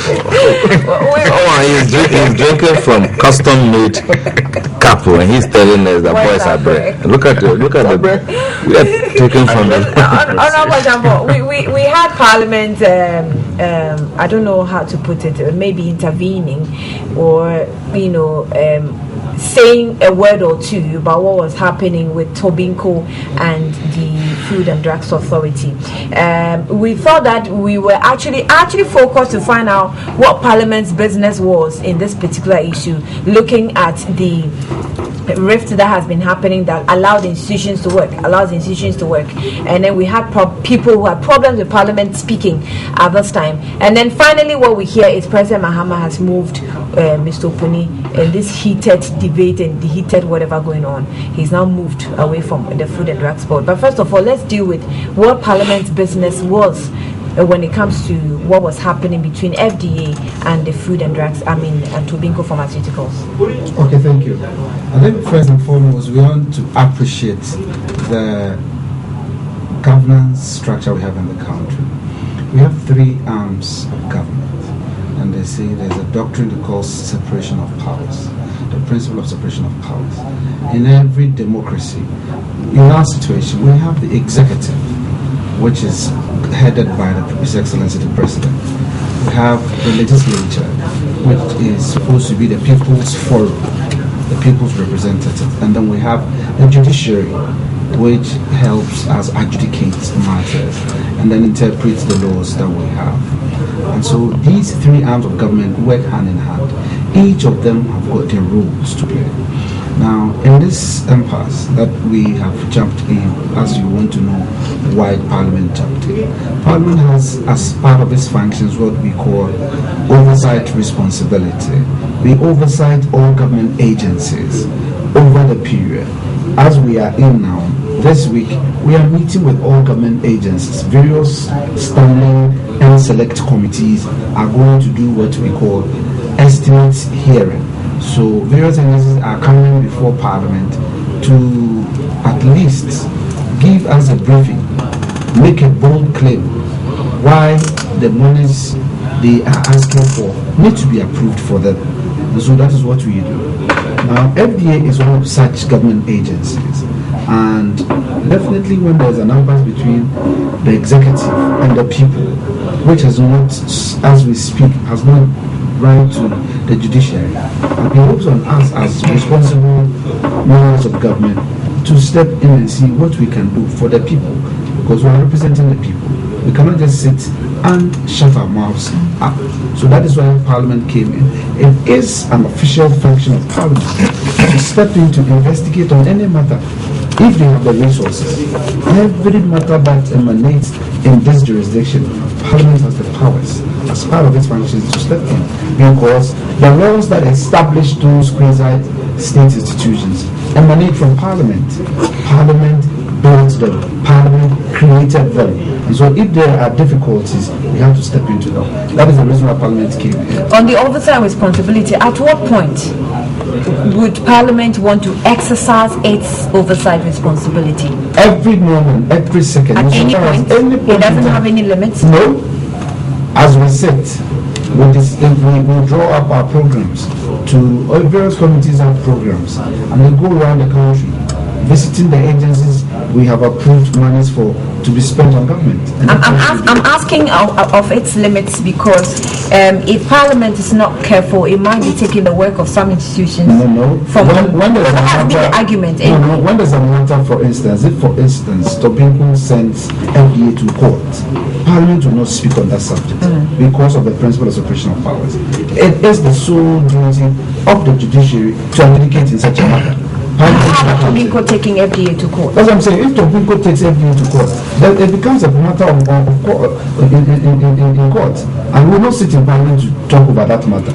He's drinking from custom-made cup and he's telling us that boys are bread. Look at the we are taken from them. Honorable Jambo, we had Parliament. I don't know how to put it. Maybe intervening, or saying a word or two about what was happening with Tobinco and the Food and Drugs Authority. We thought that we were actually focused to find out what Parliament's business was in this particular issue, looking at the rift that has been happening that allows institutions to work, and then we had people who had problems with Parliament speaking at this time, and then finally what we hear is President Mahama has moved Mr. Opuni in this heated debate and the heated whatever going on. He's now moved away from the Food and Drugs Board. But first of all, let's deal with what Parliament's business was when it comes to what was happening between FDA and the Food and Drugs, and Tobinco Pharmaceuticals. Okay, thank you. I think first and foremost, we want to appreciate the governance structure we have in the country. We have 3 arms of government, and they say there's a doctrine they call separation of powers, the principle of separation of powers. In every democracy, in our situation, we have the executive, which is headed by His Excellency the President. We have the legislature, which is supposed to be the people's forum, the people's representative, and then we have the judiciary, which helps us adjudicate matters and then interpret the laws that we have. And so these 3 arms of government work hand in hand. Each of them have got their roles to play. Now, in this impasse that we have jumped in, as you want to know why Parliament jumped in, Parliament has, as part of its functions, what we call oversight responsibility. We oversight all government agencies over the period. As we are in now, this week, we are meeting with all government agencies. Various standing and select committees are going to do what we call estimates hearing. So various agencies are coming before Parliament to at least give us a briefing, make a bold claim why the monies they are asking for need to be approved for them. And so that is what we do. Now, FDA is one of such government agencies, and definitely when there's an impasse between the executive and the people, which has not, as we speak, has not run to the judiciary, and it hopes on us as responsible members of government to step in and see what we can do for the people, because we are representing the people. We cannot just sit and shut our mouths up. So that is why Parliament came in. It is an official function of Parliament to step in to investigate on any matter if they have the resources. Every matter that emanates in this jurisdiction, Parliament has the powers as part of its functions to step in, because the laws that establish those quasi-state institutions emanate from Parliament. Parliament built them. Parliament created them. And so if there are difficulties, we have to step into them. That is the reason why Parliament came here. On the oversight responsibility, at what point would Parliament want to exercise its oversight responsibility? Every moment, every second. At any point? It doesn't have any limits? No. As we sit, we draw up our programs to various committees have programs, and we go around the country visiting the agencies we have approved monies for to be spent on government. I'm asking of its limits because if Parliament is not careful, it might be taking the work of some institutions. No. From when there's the argument. No. When there's a matter, for instance, if for instance Tobinco sends FDA to court, Parliament will not speak on that subject because of the principle of separation of powers. It is the sole duty of the judiciary to adjudicate in such a matter. How about Tobinco taking FDA to court? That's what I'm saying. If Tobinco takes FDA to court, then it becomes a matter of court, in court, and we will not sit in Parliament to talk about that matter.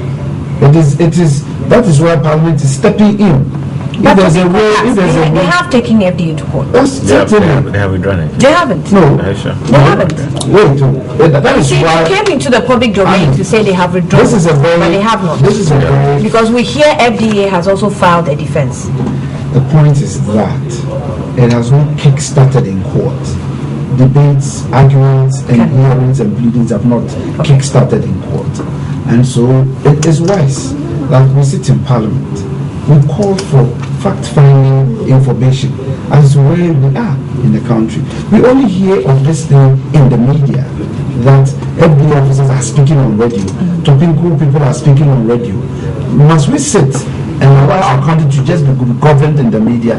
That is why Parliament is stepping in. If there's a way, they have taken FDA to court. That's they have withdrawn it. They haven't. No, Sure. They haven't. Wait, that is why they came into the public domain to say they have withdrawn. This is a very, but they have not. This is a very, because we hear FDA has also filed a defense. The point is that it has not kick-started in court. Debates, arguments, and hearings and pleadings have not kick-started in court. And so it is wise that we sit in Parliament. We call for fact-finding information as to where we are in the country. We only hear of this thing in the media, that FBI officers are speaking on radio, Tobinco people are speaking on radio. Must we sit and allow our country to just be governed in the media,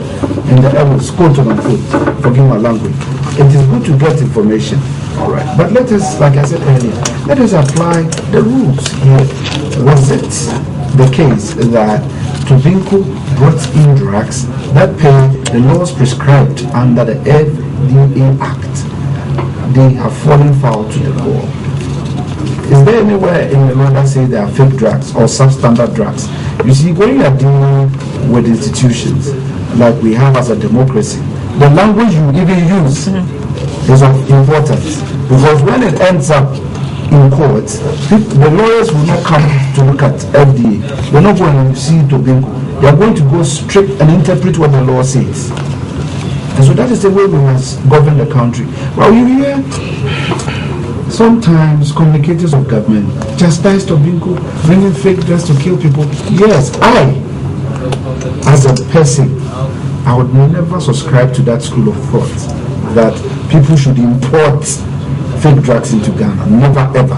in the airways, quote unquote, forgive my language? It is good to get information, all right. But let us, like I said earlier, let us apply the rules here. Was it the case that Tobinco brought in drugs that pay the laws prescribed under the FDA Act? They have fallen foul to the law. Is there anywhere in the law that says there are fake drugs or substandard drugs? You see, when you are dealing with institutions like we have as a democracy, the language you even use is of importance, because when it ends up in court, the lawyers will not come to look at FDA. They're not going to see Tobinco. They are going to go straight and interpret what the law says. And so that is the way we must govern the country. Well, you hear sometimes communicators of government chastise Tobinco, bringing fake drugs to kill people. Yes, I, as a person, I would never subscribe to that school of thought that people should import fake drugs into Ghana. Never ever.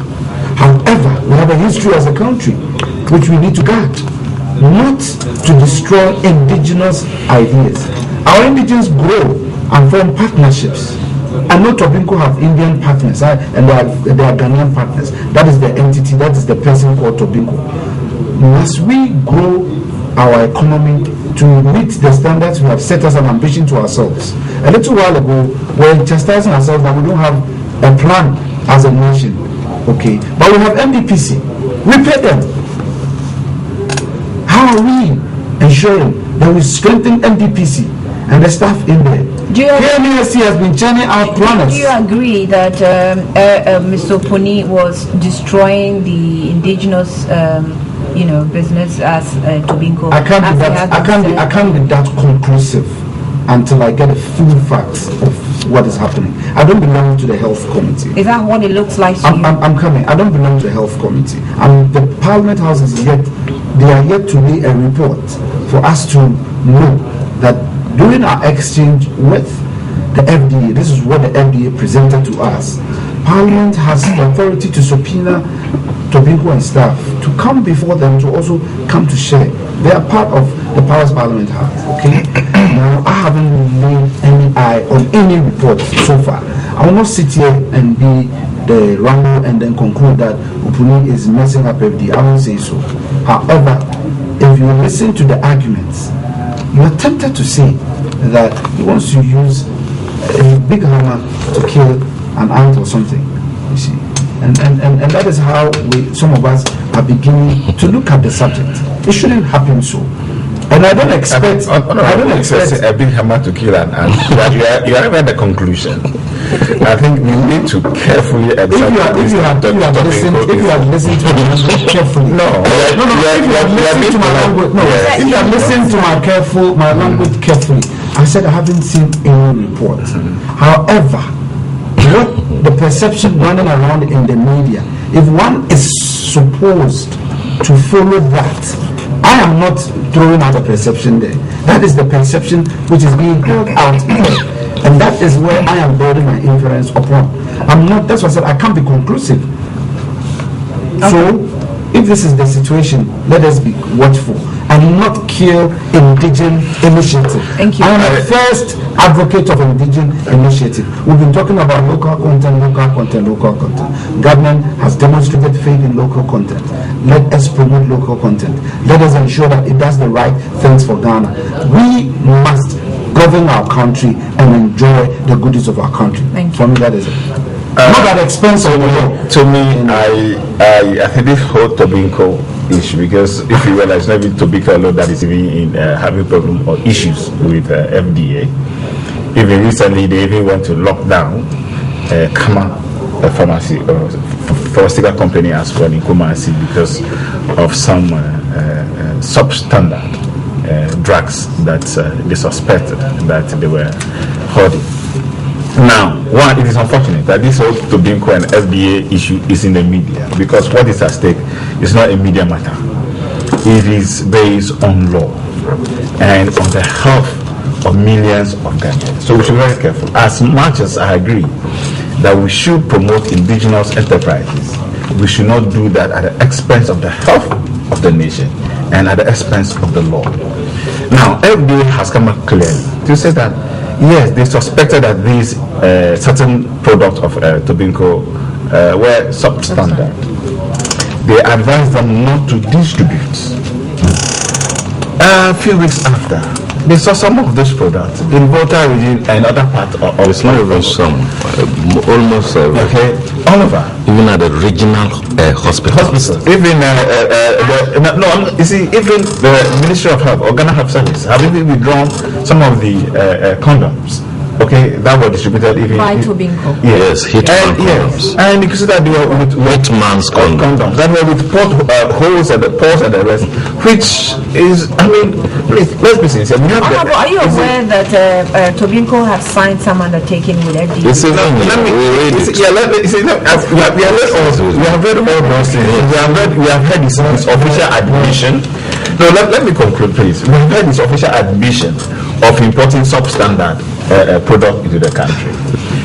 However, we have a history as a country which we need to guard, not to destroy indigenous ideas. Our indigenes grow and form partnerships. I know Tobinco have Indian partners and they are Ghanaian partners. That is the entity, that is the person called Tobinco. Must we grow our economy to meet the standards we have set as an ambition to ourselves. A little while ago, we're chastising ourselves that we don't have a plan as a nation, okay? But we have NDPC. We pay them. How are we ensuring that we strengthen NDPC and the staff in there? KNSC has been churning out planners. Do you agree that Mr. Opuni was destroying the indigenous, business as Tobinco? I can't be that conclusive until I get the full facts of what is happening. I don't belong to the health committee. Is that what it looks like to you? I'm coming. I don't belong to the health committee. The Parliament House is they are yet to lay a report for us to know that during our exchange with the FDA, this is what the FDA presented to us. Parliament has the authority to subpoena Tobinco and staff to come before them to also come to share. They are part of the powers Parliament has. Okay. Now I haven't laid any eye on any report so far. I will not sit here and be the ramble and then conclude that Opuni is messing up FDA. I won't say so. However, if you listen to the arguments, you are tempted to say that he wants to use a big hammer to kill an ant or something, you see. And that is how some of us are beginning to look at the subject. It shouldn't happen so. And I don't expect a big hammer to kill an ant. You are at the conclusion. I think we need to carefully if you had listened to my language carefully. If you had listened to my language carefully, I said I haven't seen any report. However, what the perception running around in the media, if one is supposed to follow that, I am not throwing out a perception there. That is the perception which is being held out here. And that is where I am building my inference upon. That's why I said I can't be conclusive. Okay. So, if this is the situation, let us be watchful and not kill indigenous initiative. Thank you. I am the first advocate of indigenous initiative. We've been talking about local content. Government has demonstrated faith in local content. Let us promote local content. Let us ensure that it does the right things for Ghana. We must govern our country and enjoy the goodies of our country. Thank you. For me, that is it. Not at the expense of the law. To me, I think this whole Tobinco issue, because if you realize, not even Tobinco alone that is even in having problem or issues with FDA. Even recently, they even went to lock down Kama pharmacy or pharmaceutical company as well in Kumasi because of some substandard drugs that they suspected that they were hoarding. Now, one, it is unfortunate that this whole Tobinco and FDA issue is in the media because what is at stake is not a media matter. It is based on law and on the health of millions of Ghanaians. So we should be very careful. As much as I agree that we should promote indigenous enterprises, we should not do that at the expense of the health of the nation and at the expense of the law. Now, FDA has come out clearly to say that yes, they suspected that these certain products of Tobinco were substandard. They advised them not to distribute. A few weeks after, they saw some of those products in Volta region and other parts of it's not even some, almost okay, all over. Even at the regional hospitals. Even you see, even the Ministry of Health or Ghana Health Service have even withdrawn some of the condoms. Okay, that were distributed even by Tobinco. Yes, Hitman condoms. And you can see that they were with Hitman's condoms. That were with holes and the pores and the rest, which is, I mean, please, let's be sincere. Are you aware that Tobinco have signed some undertaking with FDA? We have read all those things. We have heard his official admission. No, let me conclude, please. We have heard his official admission of importing substandard product into the country.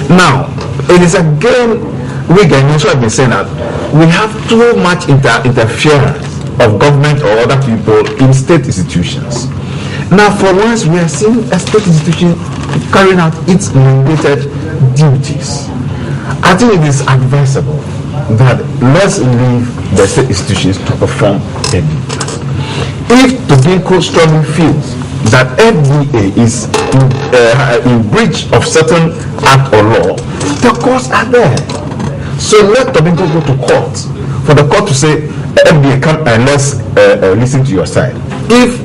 Now, it is again, we Ghanaians have been saying that we have too much interference of government or other people in state institutions. Now, for once, we are seeing a state institution carrying out its mandated duties. I think it is advisable that let's leave the state institutions to perform their duties. If Tobinco strongly feels that FDA is in breach of certain act or law, the courts are there. So let Tobinco go to court for the court to say, FDA, come and let's listen to your side. If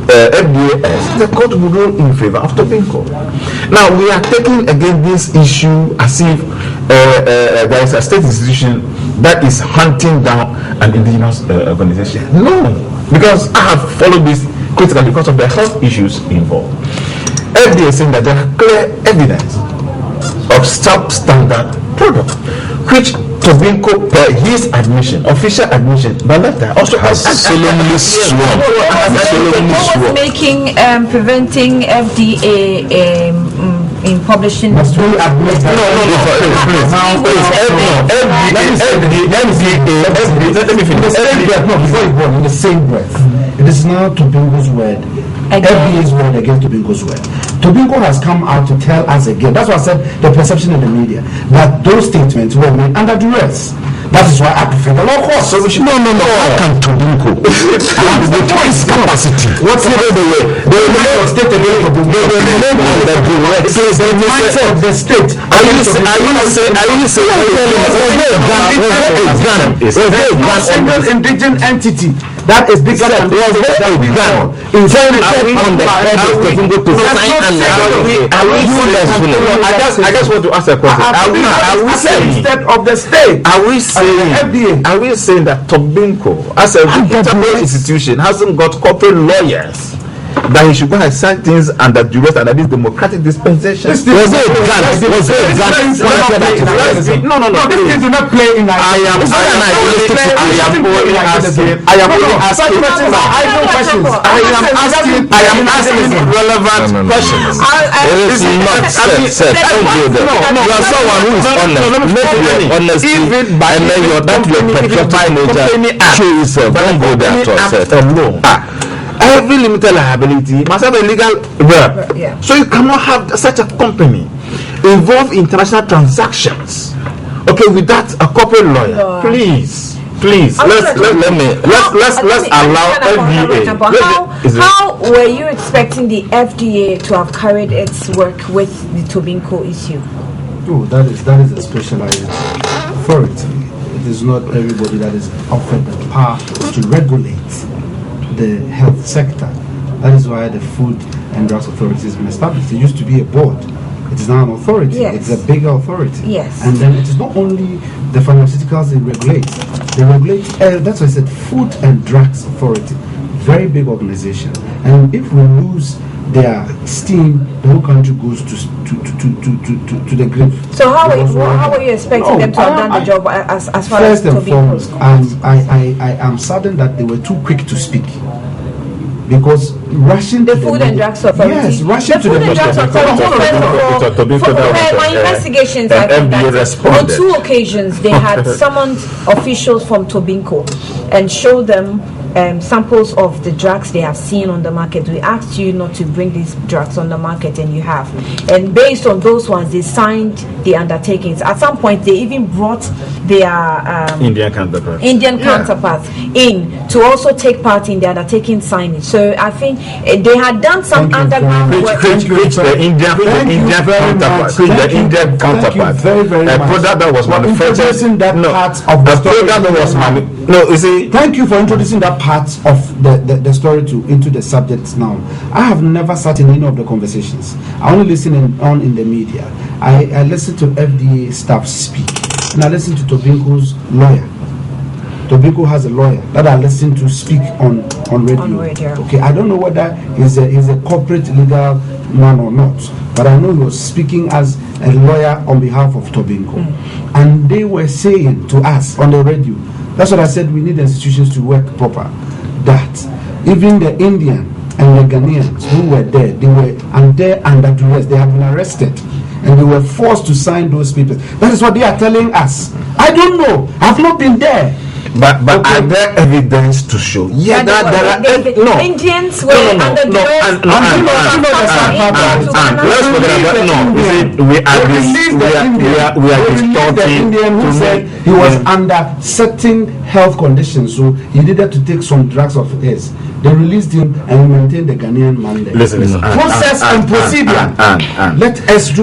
FDA ends, the court will rule in favor of Tobinco. Now we are taking again this issue as if there is a state institution that is hunting down an indigenous organization. No, because I have followed this critically because of the health issues involved. FDA is saying that there are clear evidence of substandard product, which Tobinco, per his admission, official admission, by letter, also has solemnly sworn. Making preventing FDA in publishing. Must we admit that? In the same breath, it is now Tobinco's word. FDA's word against Tobinco's word. Tobinco has come out to tell us again. That's why I said the perception in the media that those statements were made under duress. That is why I prefer the law court. So we should how can Tobinco with his capacity? What's the way? They will state against Tobinco. The mindset of the state. Are you saying a single indigenous entity that is bigger than the other that we have in on the head of Tobinco to sign and I just want to ask a question. Are we saying instead of the state? Are we saying that Tobinco, as a reputable institution, hasn't got corporate lawyers that he should go and sign things under duress under this democratic dispensation? Was it a grant? No. This do not play in I am asking relevant questions. It is not said. You are someone who is honest. Even by your patriotic nature, show yourself. Don't go there to upset. Every limited liability must have a legal verb. Yeah. So you cannot have such a company involved in international transactions. Okay, with that, a corporate lawyer. Please, let's allow FDA. How were you expecting the FDA to have carried its work with the Tobinco issue? Oh, that is a specialized authority. It is not everybody that is offered the power to regulate the health sector. That is why the Food and Drugs Authority has been established. It used to be a board. It is now an authority. Yes. It's a bigger authority. Yes. And then it is not only the pharmaceuticals they regulate. They regulate, that's why I said Food and Drugs Authority. Very big organization. And if we lose their steam, the whole country goes to the grave. So how were you expecting them to have done the job as far as Tobinco is concerned? I am saddened that they were too quick to speak. Because rushing the Food and Drugs Authority. Yes, rushing to the Food and Drugs Authority. For my investigations, I found that on 2 occasions they had summoned officials from Tobinco and showed them samples of the drugs they have seen on the market. We asked you not to bring these drugs on the market, and you have. And based on those ones, they signed the undertakings. At some point, they even brought their Indian counterparts in to also take part in the undertaking signage. So I think they had done some underground work. The Indian counterparts. The Indian counterparts. Very, very much. A product that was manufactured. Thank you for introducing that part of the story into the subject now. I have never sat in any of the conversations. I only listen on in the media. I listen to FDA staff speak, and I listen to Tobinco's lawyer. Tobinco has a lawyer that I listen to speak on radio. Okay, I don't know whether he's a corporate legal man or not, but I know he was speaking as a lawyer on behalf of Tobinco. And they were saying to us on the radio, that's what I said, we need institutions to work proper, that even the Indian and the Ghanaians who were there, they were under duress. They have been arrested and they were forced to sign those papers. That is what they are telling us. I don't know. I've not been there. But are there evidence to show? Yeah, Indians were under duress. We are distorting. Who said he was under certain health conditions, so he needed to take some drugs of his. They released him and he maintained the Ghanaian mandate. Listen. Process and procedure. Let us do.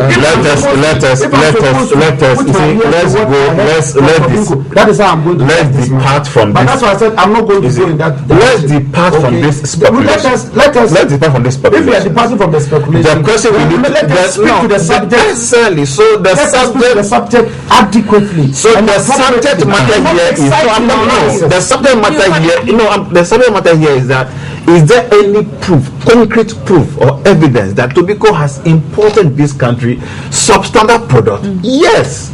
That is how I'm going to. Let's depart from but this. that's why I said I'm not going to go in that. Let's depart from this speculation. Let's depart from this speculation. If we are departing from the speculation, the question we need let us speak to the subject. Necessarily. So the subject adequately. So the subject matter here is the subject matter here. The subject matter here is that is there any proof, concrete proof or evidence that Tobacco has imported this country substandard product? Yes.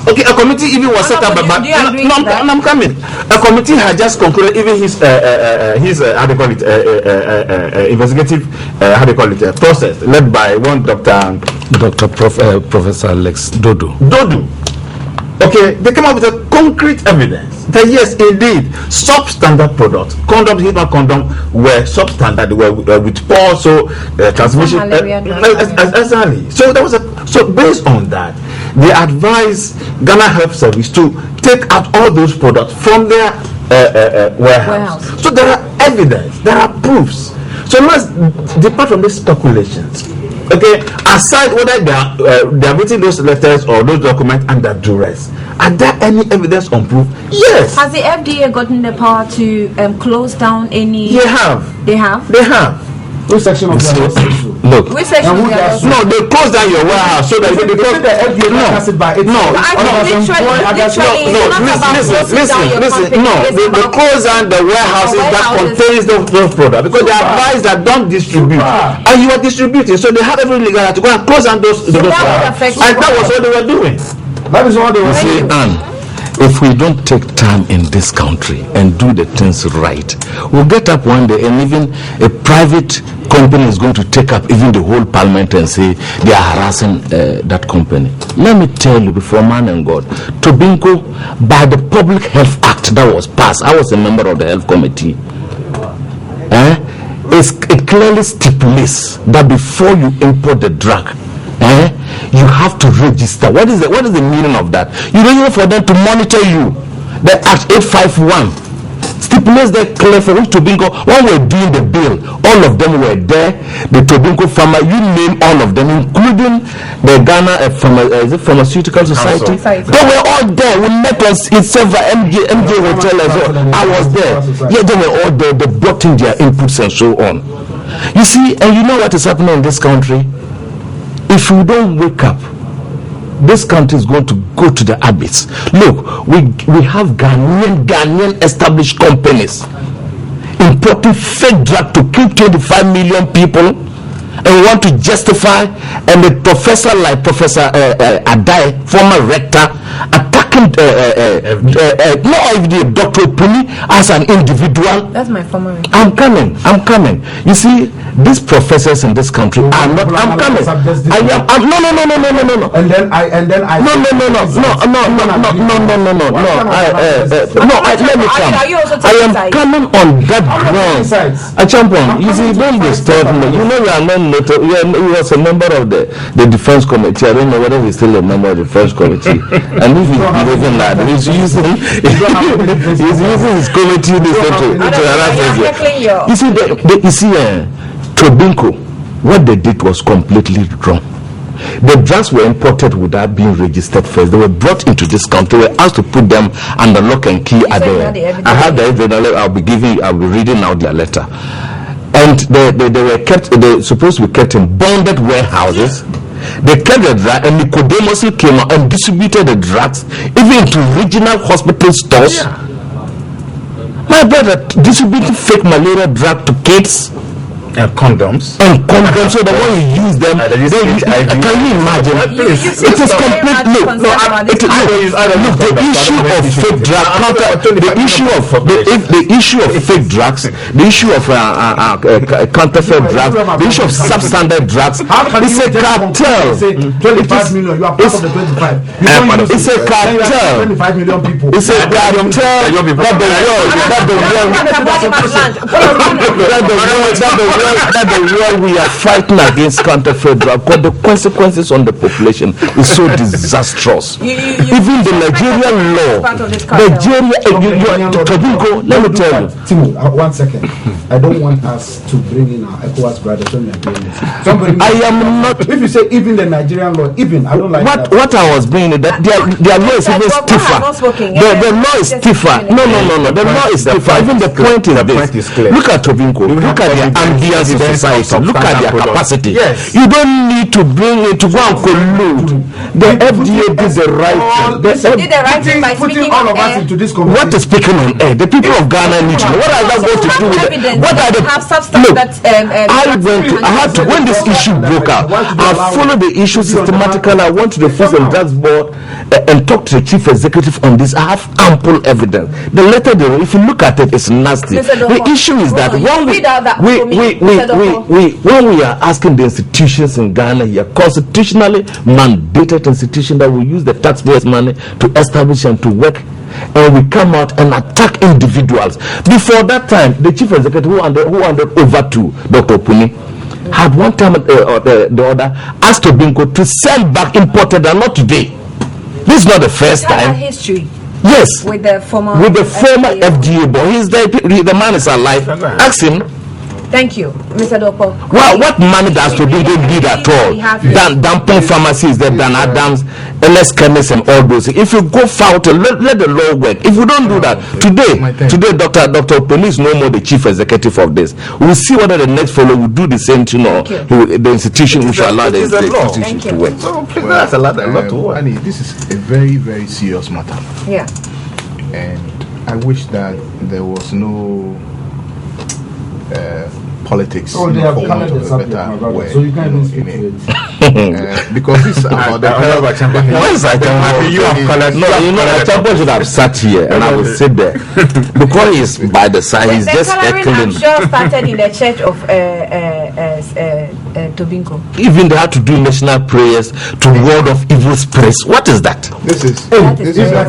Okay, a committee even was set up by. I'm coming. A committee had just concluded even his investigative process led by one Professor Alex Dodo. Okay, they came up with a concrete evidence that yes, indeed, substandard products, condoms, HIPAA condom were substandard, were with poor transmission. Exactly. So there was so based on that, they advised Ghana Health Service to take out all those products from their warehouse. So there are evidence, there are proofs. So let's depart from these speculations. Okay, aside whether they are writing those letters or those documents under duress, are there any evidence on proof? Yes. Has the FDA gotten the power to close down any? They have. Which section of the house? Look. Which section of the house? No, they close down your warehouse so that the FDA listen. They close down the warehouses that contains those products because they advise that don't distribute, and you are distributing, so they have every legal right to go and close down those products, and that was what they were doing. That is what they were saying. If we don't take time in this country and do the things right, we'll get up one day and even a private company is going to take up even the whole parliament and say they are harassing that company. Let me tell you before man and God, Tobacco, by the Public Health Act that was passed, I was a member of the health committee, it clearly stipulates that before you import the drug, you have to register. What is the meaning of that? You register for them to monitor you. The Act 851 stipulates that clear for which Tobacco, when we're doing the bill, all of them were there. The Tobacco farmer, you name all of them, including the Ghana Pharmaceutical Society. They were all there. We met on several MJ Hotel as well. I was there. Yeah, they were all there. They brought in their inputs and so on. You see, and you know what is happening in this country? If we don't wake up, this country is going to go to the abyss. Look, we have Ghanaian established companies importing fake drug to kill 25 million people, and we want to justify, and the professor like Professor Adai, former rector, attacking Dr. Puni as an individual. That's my former rector. I'm coming. You see, these professors in this country are not. I'm coming. No. And then I. No. Let me come. I am coming on that ground. A champion. You see, don't disturb me. You know, you are not. He was a member of the defense committee. I don't know whether he's still a member of the defense committee. And if he's behaving like that, he's using his committee to harass us. You see, Tobacco, what they did was completely wrong. The drugs were imported without being registered first. They were brought into this country. They were asked to put them under lock and key. I have the evidence. I'll be reading out their letter. And they were kept. They supposed to be kept in bonded warehouses. They kept the drug, and Nicodemus came out and distributed the drugs even to regional hospital stores. Yeah. My brother distributed fake malaria drug to kids. And condoms. So that when you use them, can you imagine? It is completely. The issue of fake drugs, the issue of fake drugs, the issue of counterfeit drugs, the issue of substandard drugs, it's a cartel. 25 million, you are part of the 25. It's a cartel. 25 million people. It's a cartel. we are fighting against counterfeit drug, because the consequences on the population is so disastrous. Even the Nigerian law, let me tell you. Timo, 1 second. I don't want us to bring in our ECOWAS brothers when we are doing this. I am not. If you say even the Nigerian law, even I don't like that. What I was bringing that their law is even stiffer. The law is stiffer. No. The law is stiffer. Even the point is clear. Look at Tobinco. Look at their ambience in society. Look at their capacity. Yes. You don't need to bring it to go and collude. The FDA did the right thing. Did the right thing by speaking all of us into this conversation. What is speaking on air? The people of Ghana need to know. What has that got to do with it? What are the I had to, when this issue broke out, I followed the issue systematically. I went to the Food and Drugs Board and talked to the chief executive on this. I have ample evidence. The letter, if you look at it, it's nasty. The issue is that when we are asking the institutions in Ghana here, constitutionally mandated institution that will use the taxpayers' money to establish and to work, and we come out and attack individuals. Before that time, the chief executive who handed over to Dr. Puni had one time or the other asked Tobinco to sell back imported, and not today. This is not the first time. History. Yes. With the former FDA boy. The man is alive. Ask him. Thank you, Mr. Dopo. Well, what money does Tobinco need at all? Damping pharmacies, Dan Adams, LS Chemists, and all those. If you go foul to let the law work. If you don't do that, today, Dr. Puni is no more the chief executive of this. We'll see whether the next fellow will do the same thing, or the institution which allow the institution to work. So, that's a lot to work. Annie, this is a very, very serious matter. Yeah. And I wish that there was no politics they have colored the subject, my brother, so you can't even speak to it. Because this is about the Achampo should have sat here and I will sit there because he's by the side. He's just echoing. I'm sure started in the church of Tobinco. Even they had to do national prayers to ward off evil spirits. What is that? This is a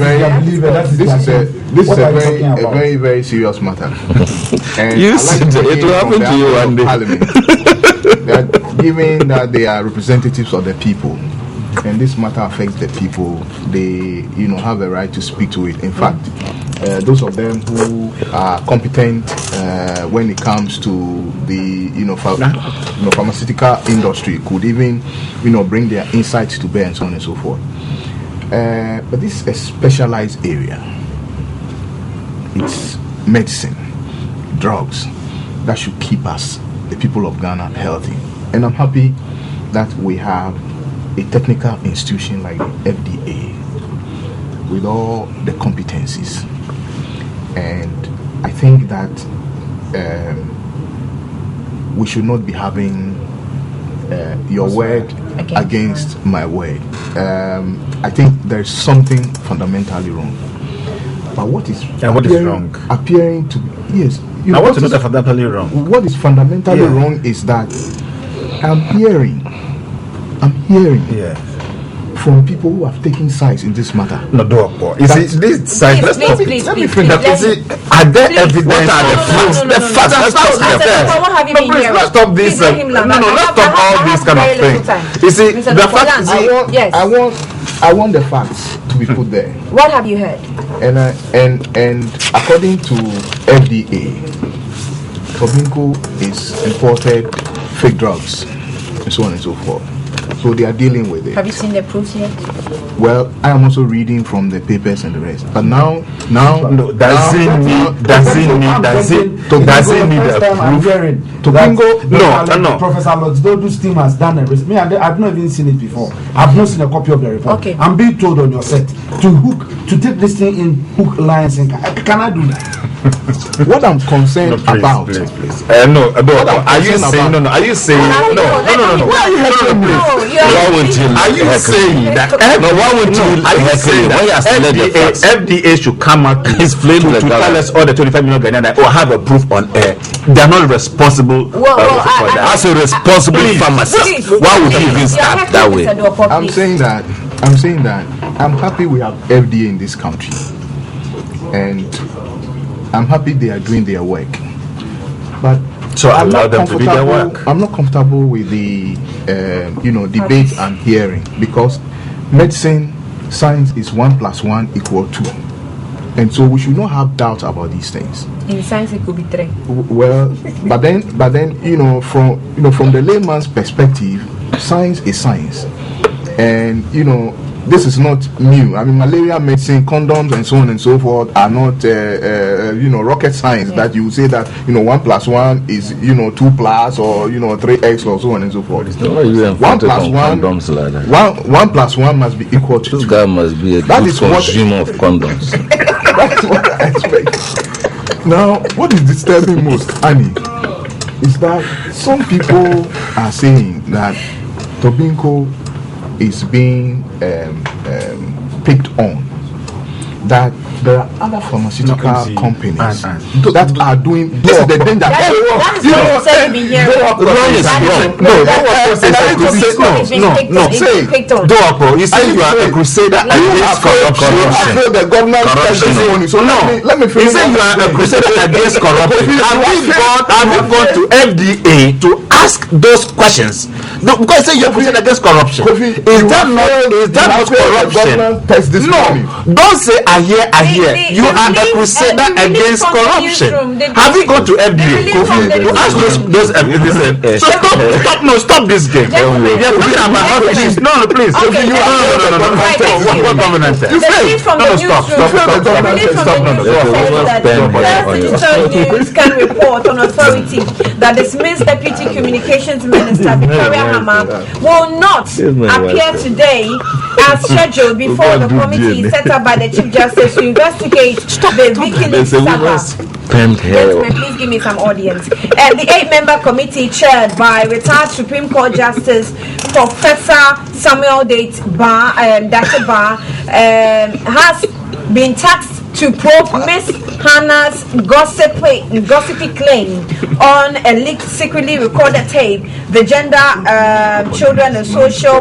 very, very serious matter. And you said it will happen to you one day. Given that they are representatives of the people, and this matter affects the people, they have a right to speak to it. In fact, those of them who are competent when it comes to the pharmaceutical industry could even bring their insights to bear and so on and so forth. But this is a specialized area. It's medicine, drugs that should keep us, the people of Ghana, healthy. And I'm happy that we have a technical institution like the FDA with all the competencies. And I think that we should not be having your word against my word. I think there's something fundamentally wrong. But what is wrong? Appearing to yes. I want to know fundamentally wrong. What is fundamentally wrong is that I'm hearing from people who have taken sides in this matter. No, you see, this side. Let me bring that. Are there evidence? What are the facts? The facts. Let's stop this. Let's stop all these kind of things. You see, the facts. I want the facts to be put there. What have you heard? And according to FDA, Tobinco is imported fake drugs and so on and so forth. So they are dealing with it. Have you seen the proofs yet? Well, I am also reading from the papers and the rest. But now, does it need a proof? Tobinco, no. Professor Lodzdodu's team has done a risk. I've not even seen it before. I've not seen a copy of the report. Okay. I'm being told on your set to take this thing in hook, line, and can I do that? What I'm concerned about. Please. Are you saying no? Are you saying no? Why are you heckling me? Are you saying that FDA should come out to tell us all the 25 million Ghanaians or have a proof on air? They are not responsible for that. As a responsible pharmacist, why would you even start that way? I'm saying that I'm happy we have FDA in this country, and I'm happy they are doing their work. But So allow them to do their work. I'm not comfortable with the debate and hearing, because medicine, science is 1 + 1 = 2, and so we should not have doubt about these things. In science, it could be 3. Well, but then from the layman's perspective, science is science, and this is not new. I mean, malaria medicine, condoms, and so on and so forth are not, rocket science that you say that 1 + 1 is 2 plus or 3x or so on and so forth. 1 + 1, 1 + 1 must be equal to 2. This guy must be a good consumer of condoms. That's what I expect. Now, what is disturbing most, Annie, is that some people are saying that Tobinco is being picked on, that there are other pharmaceutical companies that are doing this is the danger. That is what you said in here. You say you are a crusader against corruption. Let me finish. You say you are a crusader against corruption. Have you gone to FDA to ask those questions? No, because you say you are a crusader against corruption. Is that not corruption? No, don't say I hear. You are a crusader against corruption. Have you gone to FDA to ask those FDA? So stop this game. Please. No, please. What government said? News can report on authority that dismissed Deputy Communications Minister Victoria Hama will not appear today as scheduled before the committee set up by the Chief Justice to investigate the WikiLeaks saga. Gentlemen, please give me some audience. The 8-member committee, chaired by retired Supreme Court Justice Professor Samuel Date Bar, has been tasked to probe Miss Hannah's gossipy claim on a leaked, secretly recorded tape. The Gender, Children and Social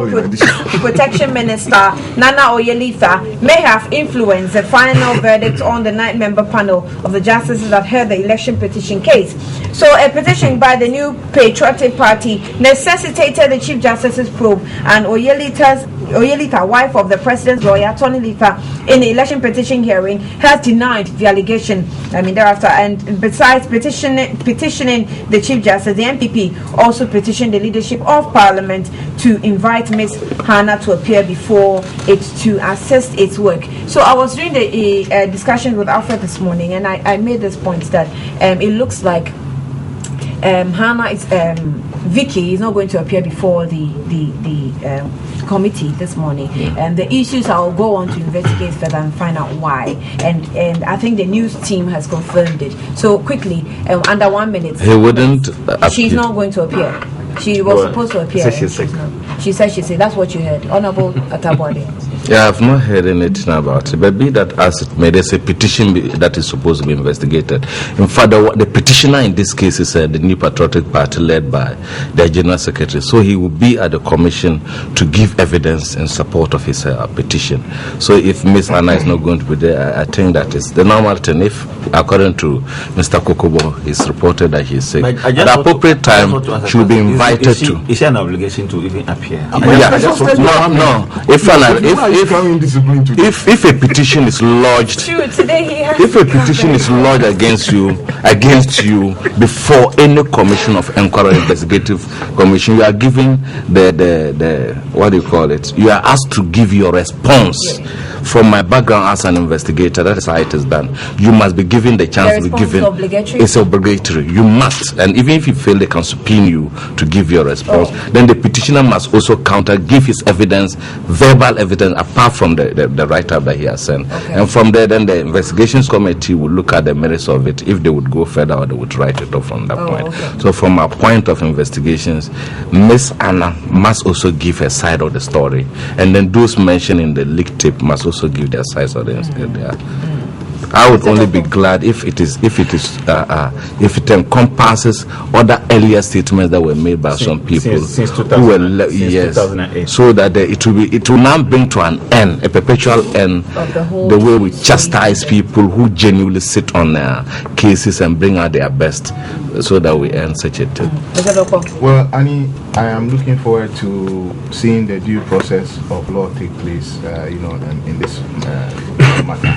Protection Minister Nana Oyelitha may have influenced the final verdict on the 9-member panel of the justices that heard the election petition case. So a petition by the New Patriotic Party necessitated the Chief Justice's probe, and Oyelitha, wife of the President's lawyer Tony Litha, in the election petition hearing, has denied the allegation. Thereafter, and besides petitioning the Chief Justice, the NPP also petitioned the leadership of Parliament to invite Ms. Hannah to appear before it to assist its work. So I was doing the discussion with Alfred this morning, and I made this point that it looks like Hannah is Vicky is not going to appear before the committee this morning, and the issues I'll go on to investigate further and find out why. And I think the news team has confirmed it. So quickly, under 1 minute, he wouldn't. She's not going to appear. She was supposed to appear. She said she's sick. That's what you heard, Honorable Atabwade. Yeah, I've not heard anything about it. But be that as it may, there's a petition that is supposed to be investigated. In fact, the petitioner in this case is the New Patriotic Party, led by their General Secretary. So he will be at the commission to give evidence in support of his petition. So if Ms. Anna is not going to be there, I think that is the normal thing. If, according to Mr. Kokobo, it's reported that he is sick, at the appropriate time, she will be invited to. Is there an obligation to even appear? No. If a petition is lodged, if a petition is lodged against you before any commission of inquiry, investigative commission, you are given the what do you call it? You are asked to give your response. From my background as an investigator, that is how it is done. You must be given the chance to be given. It's obligatory. You must, and even if you fail, they can subpoena you to give your response. Then the petitioner must also give his evidence, verbal evidence, apart from the write-up that he has sent. And from there, then the investigations committee will look at the merits of it, if they would go further or they would write it off from that point. So from a point of investigations, Miss Anna must also give her side of the story, and then those mentioned in the leaked tape must also give their sides of the I would only be glad if it encompasses other earlier statements that were made by some people since who were 2008. so that it will now bring to an end, a perpetual end, the way we chastise people who genuinely sit on their cases and bring out their best, so that we end such a thing. Well, Annie, I am looking forward to seeing the due process of law take place, in this matter.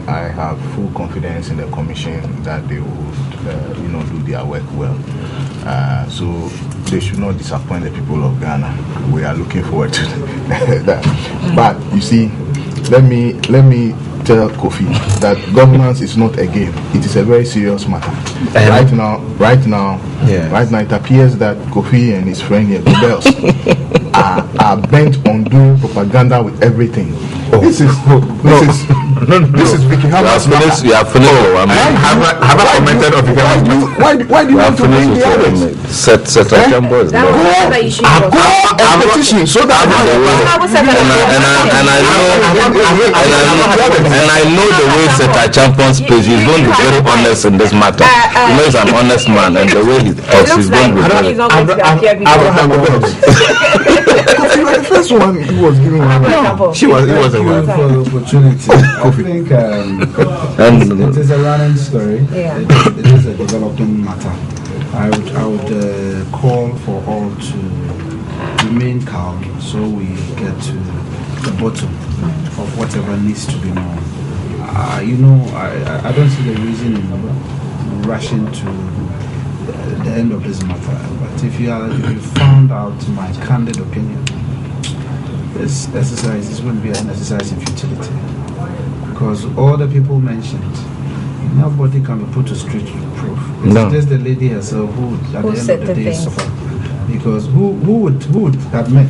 I have full confidence in the commission that they would, do their work well. So they should not disappoint the people of Ghana. We are looking forward to that. But you see, let me tell Kofi that governance is not a game. It is a very serious matter. Right now, it appears that Kofi and his friend here, Gobels, are bent on doing propaganda with everything. This is Vicky Hammer's matter. You have finished. Have I commented on Vicky Hammer's matter? Why do you want to bring the others? Set a jumbo. That was another issue. Go and petition so that and I know the way Seta Champion speaks, he's going to be very honest in this matter. He's an honest man, and the way he talks, he's going to be very honest. You were the first one who was giving one. He was Thank you for the opportunity. I think it is a running story. Yeah. It is a developing matter. I would call for all to remain calm so we get to the bottom of whatever needs to be known. I don't see the reason in rushing to the end of this matter. But if you found out my candid opinion, this exercise is going to be an exercise in futility, because all the people mentioned, nobody can be put to street proof. It's just the lady herself who at the end of the day suffered. Because who would admit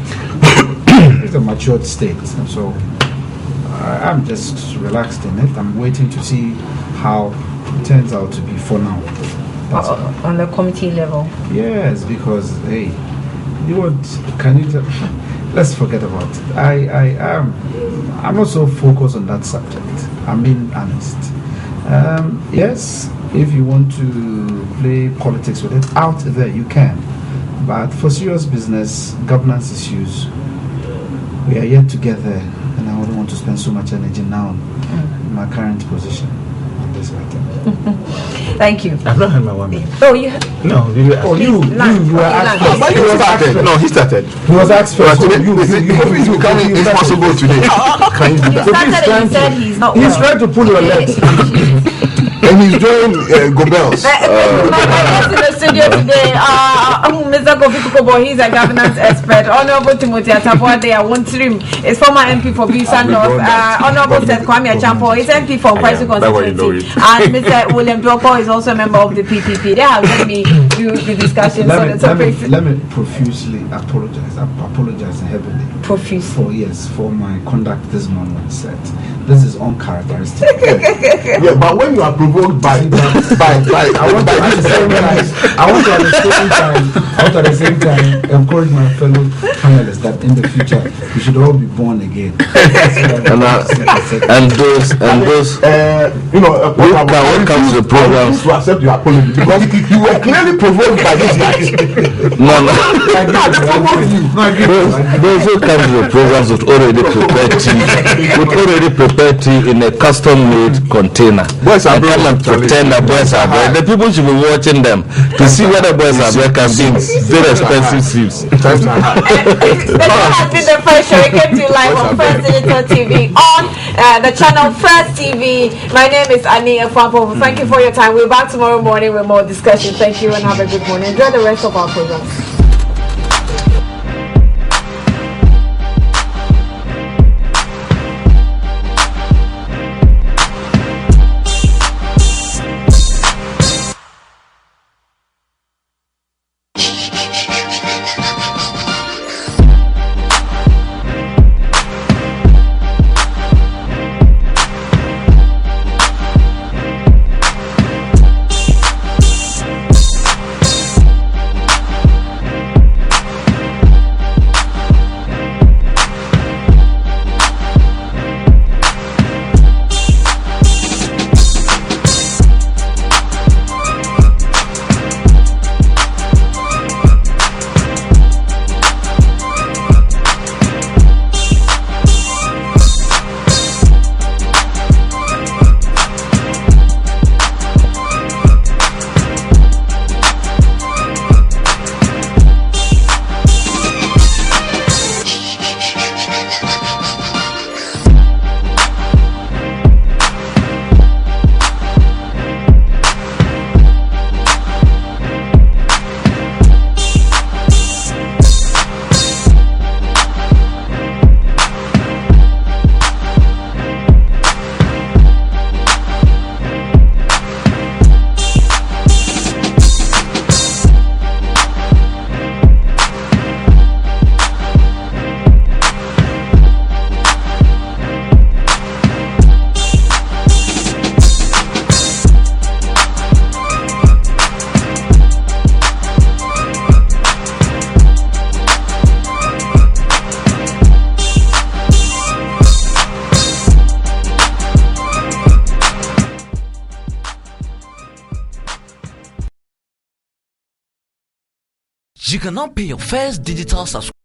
it's a matured state? And so I'm just relaxed in it. I'm waiting to see how it turns out to be for now. On the committee level. Yes, because hey, let's forget about it. I'm not so focused on that subject. I'm being honest. Yes, if you want to play politics with it out there, you can. But for serious business, governance issues, we are yet to get there, and I wouldn't want to spend so much energy now in my current position on this matter. Thank you. I've not had my 1 minute. Oh, you? No, you were asked first. But he started. No, he started. He was asked first. You can't impossible today. Can you do You that? started and you said he's not He's well. trying to pull your legs. And he's doing Gobels. My guest in the studio today, Mr. Kofi Kobo, he's a governance expert. Honorable Timothy Atapuade, is former MP for Bisa North. Honorable Seth Kwame Achampo is MP for Kwesi constituency. And Mr. William Dwoko is also a member of the PPP. They have let me do the discussion on the topic. Let me profusely apologize. I'm apologizing heavily. Profusely. For my conduct this morning on set. This is uncharacteristic. Yeah, but when you are provoked by I want to at the same time encourage my fellow panelists that in the future we should all be born again. and those when comes to the program, to accept your apology because you were clearly provoked by this guy. Those who come to the programs with already prepared tea in a custom-made container. Boys are come and pretend that boys are bread. The people should be watching them to see whether boys are bread can be very expensive thieves. That has been the first show. We came to you live on First Digital TV on the channel First TV. My name is Annie Efampo. Thank you for your time. We're back tomorrow morning with more discussion. Thank you and have a good morning. Enjoy the rest of our program. You cannot pay your first digital subscription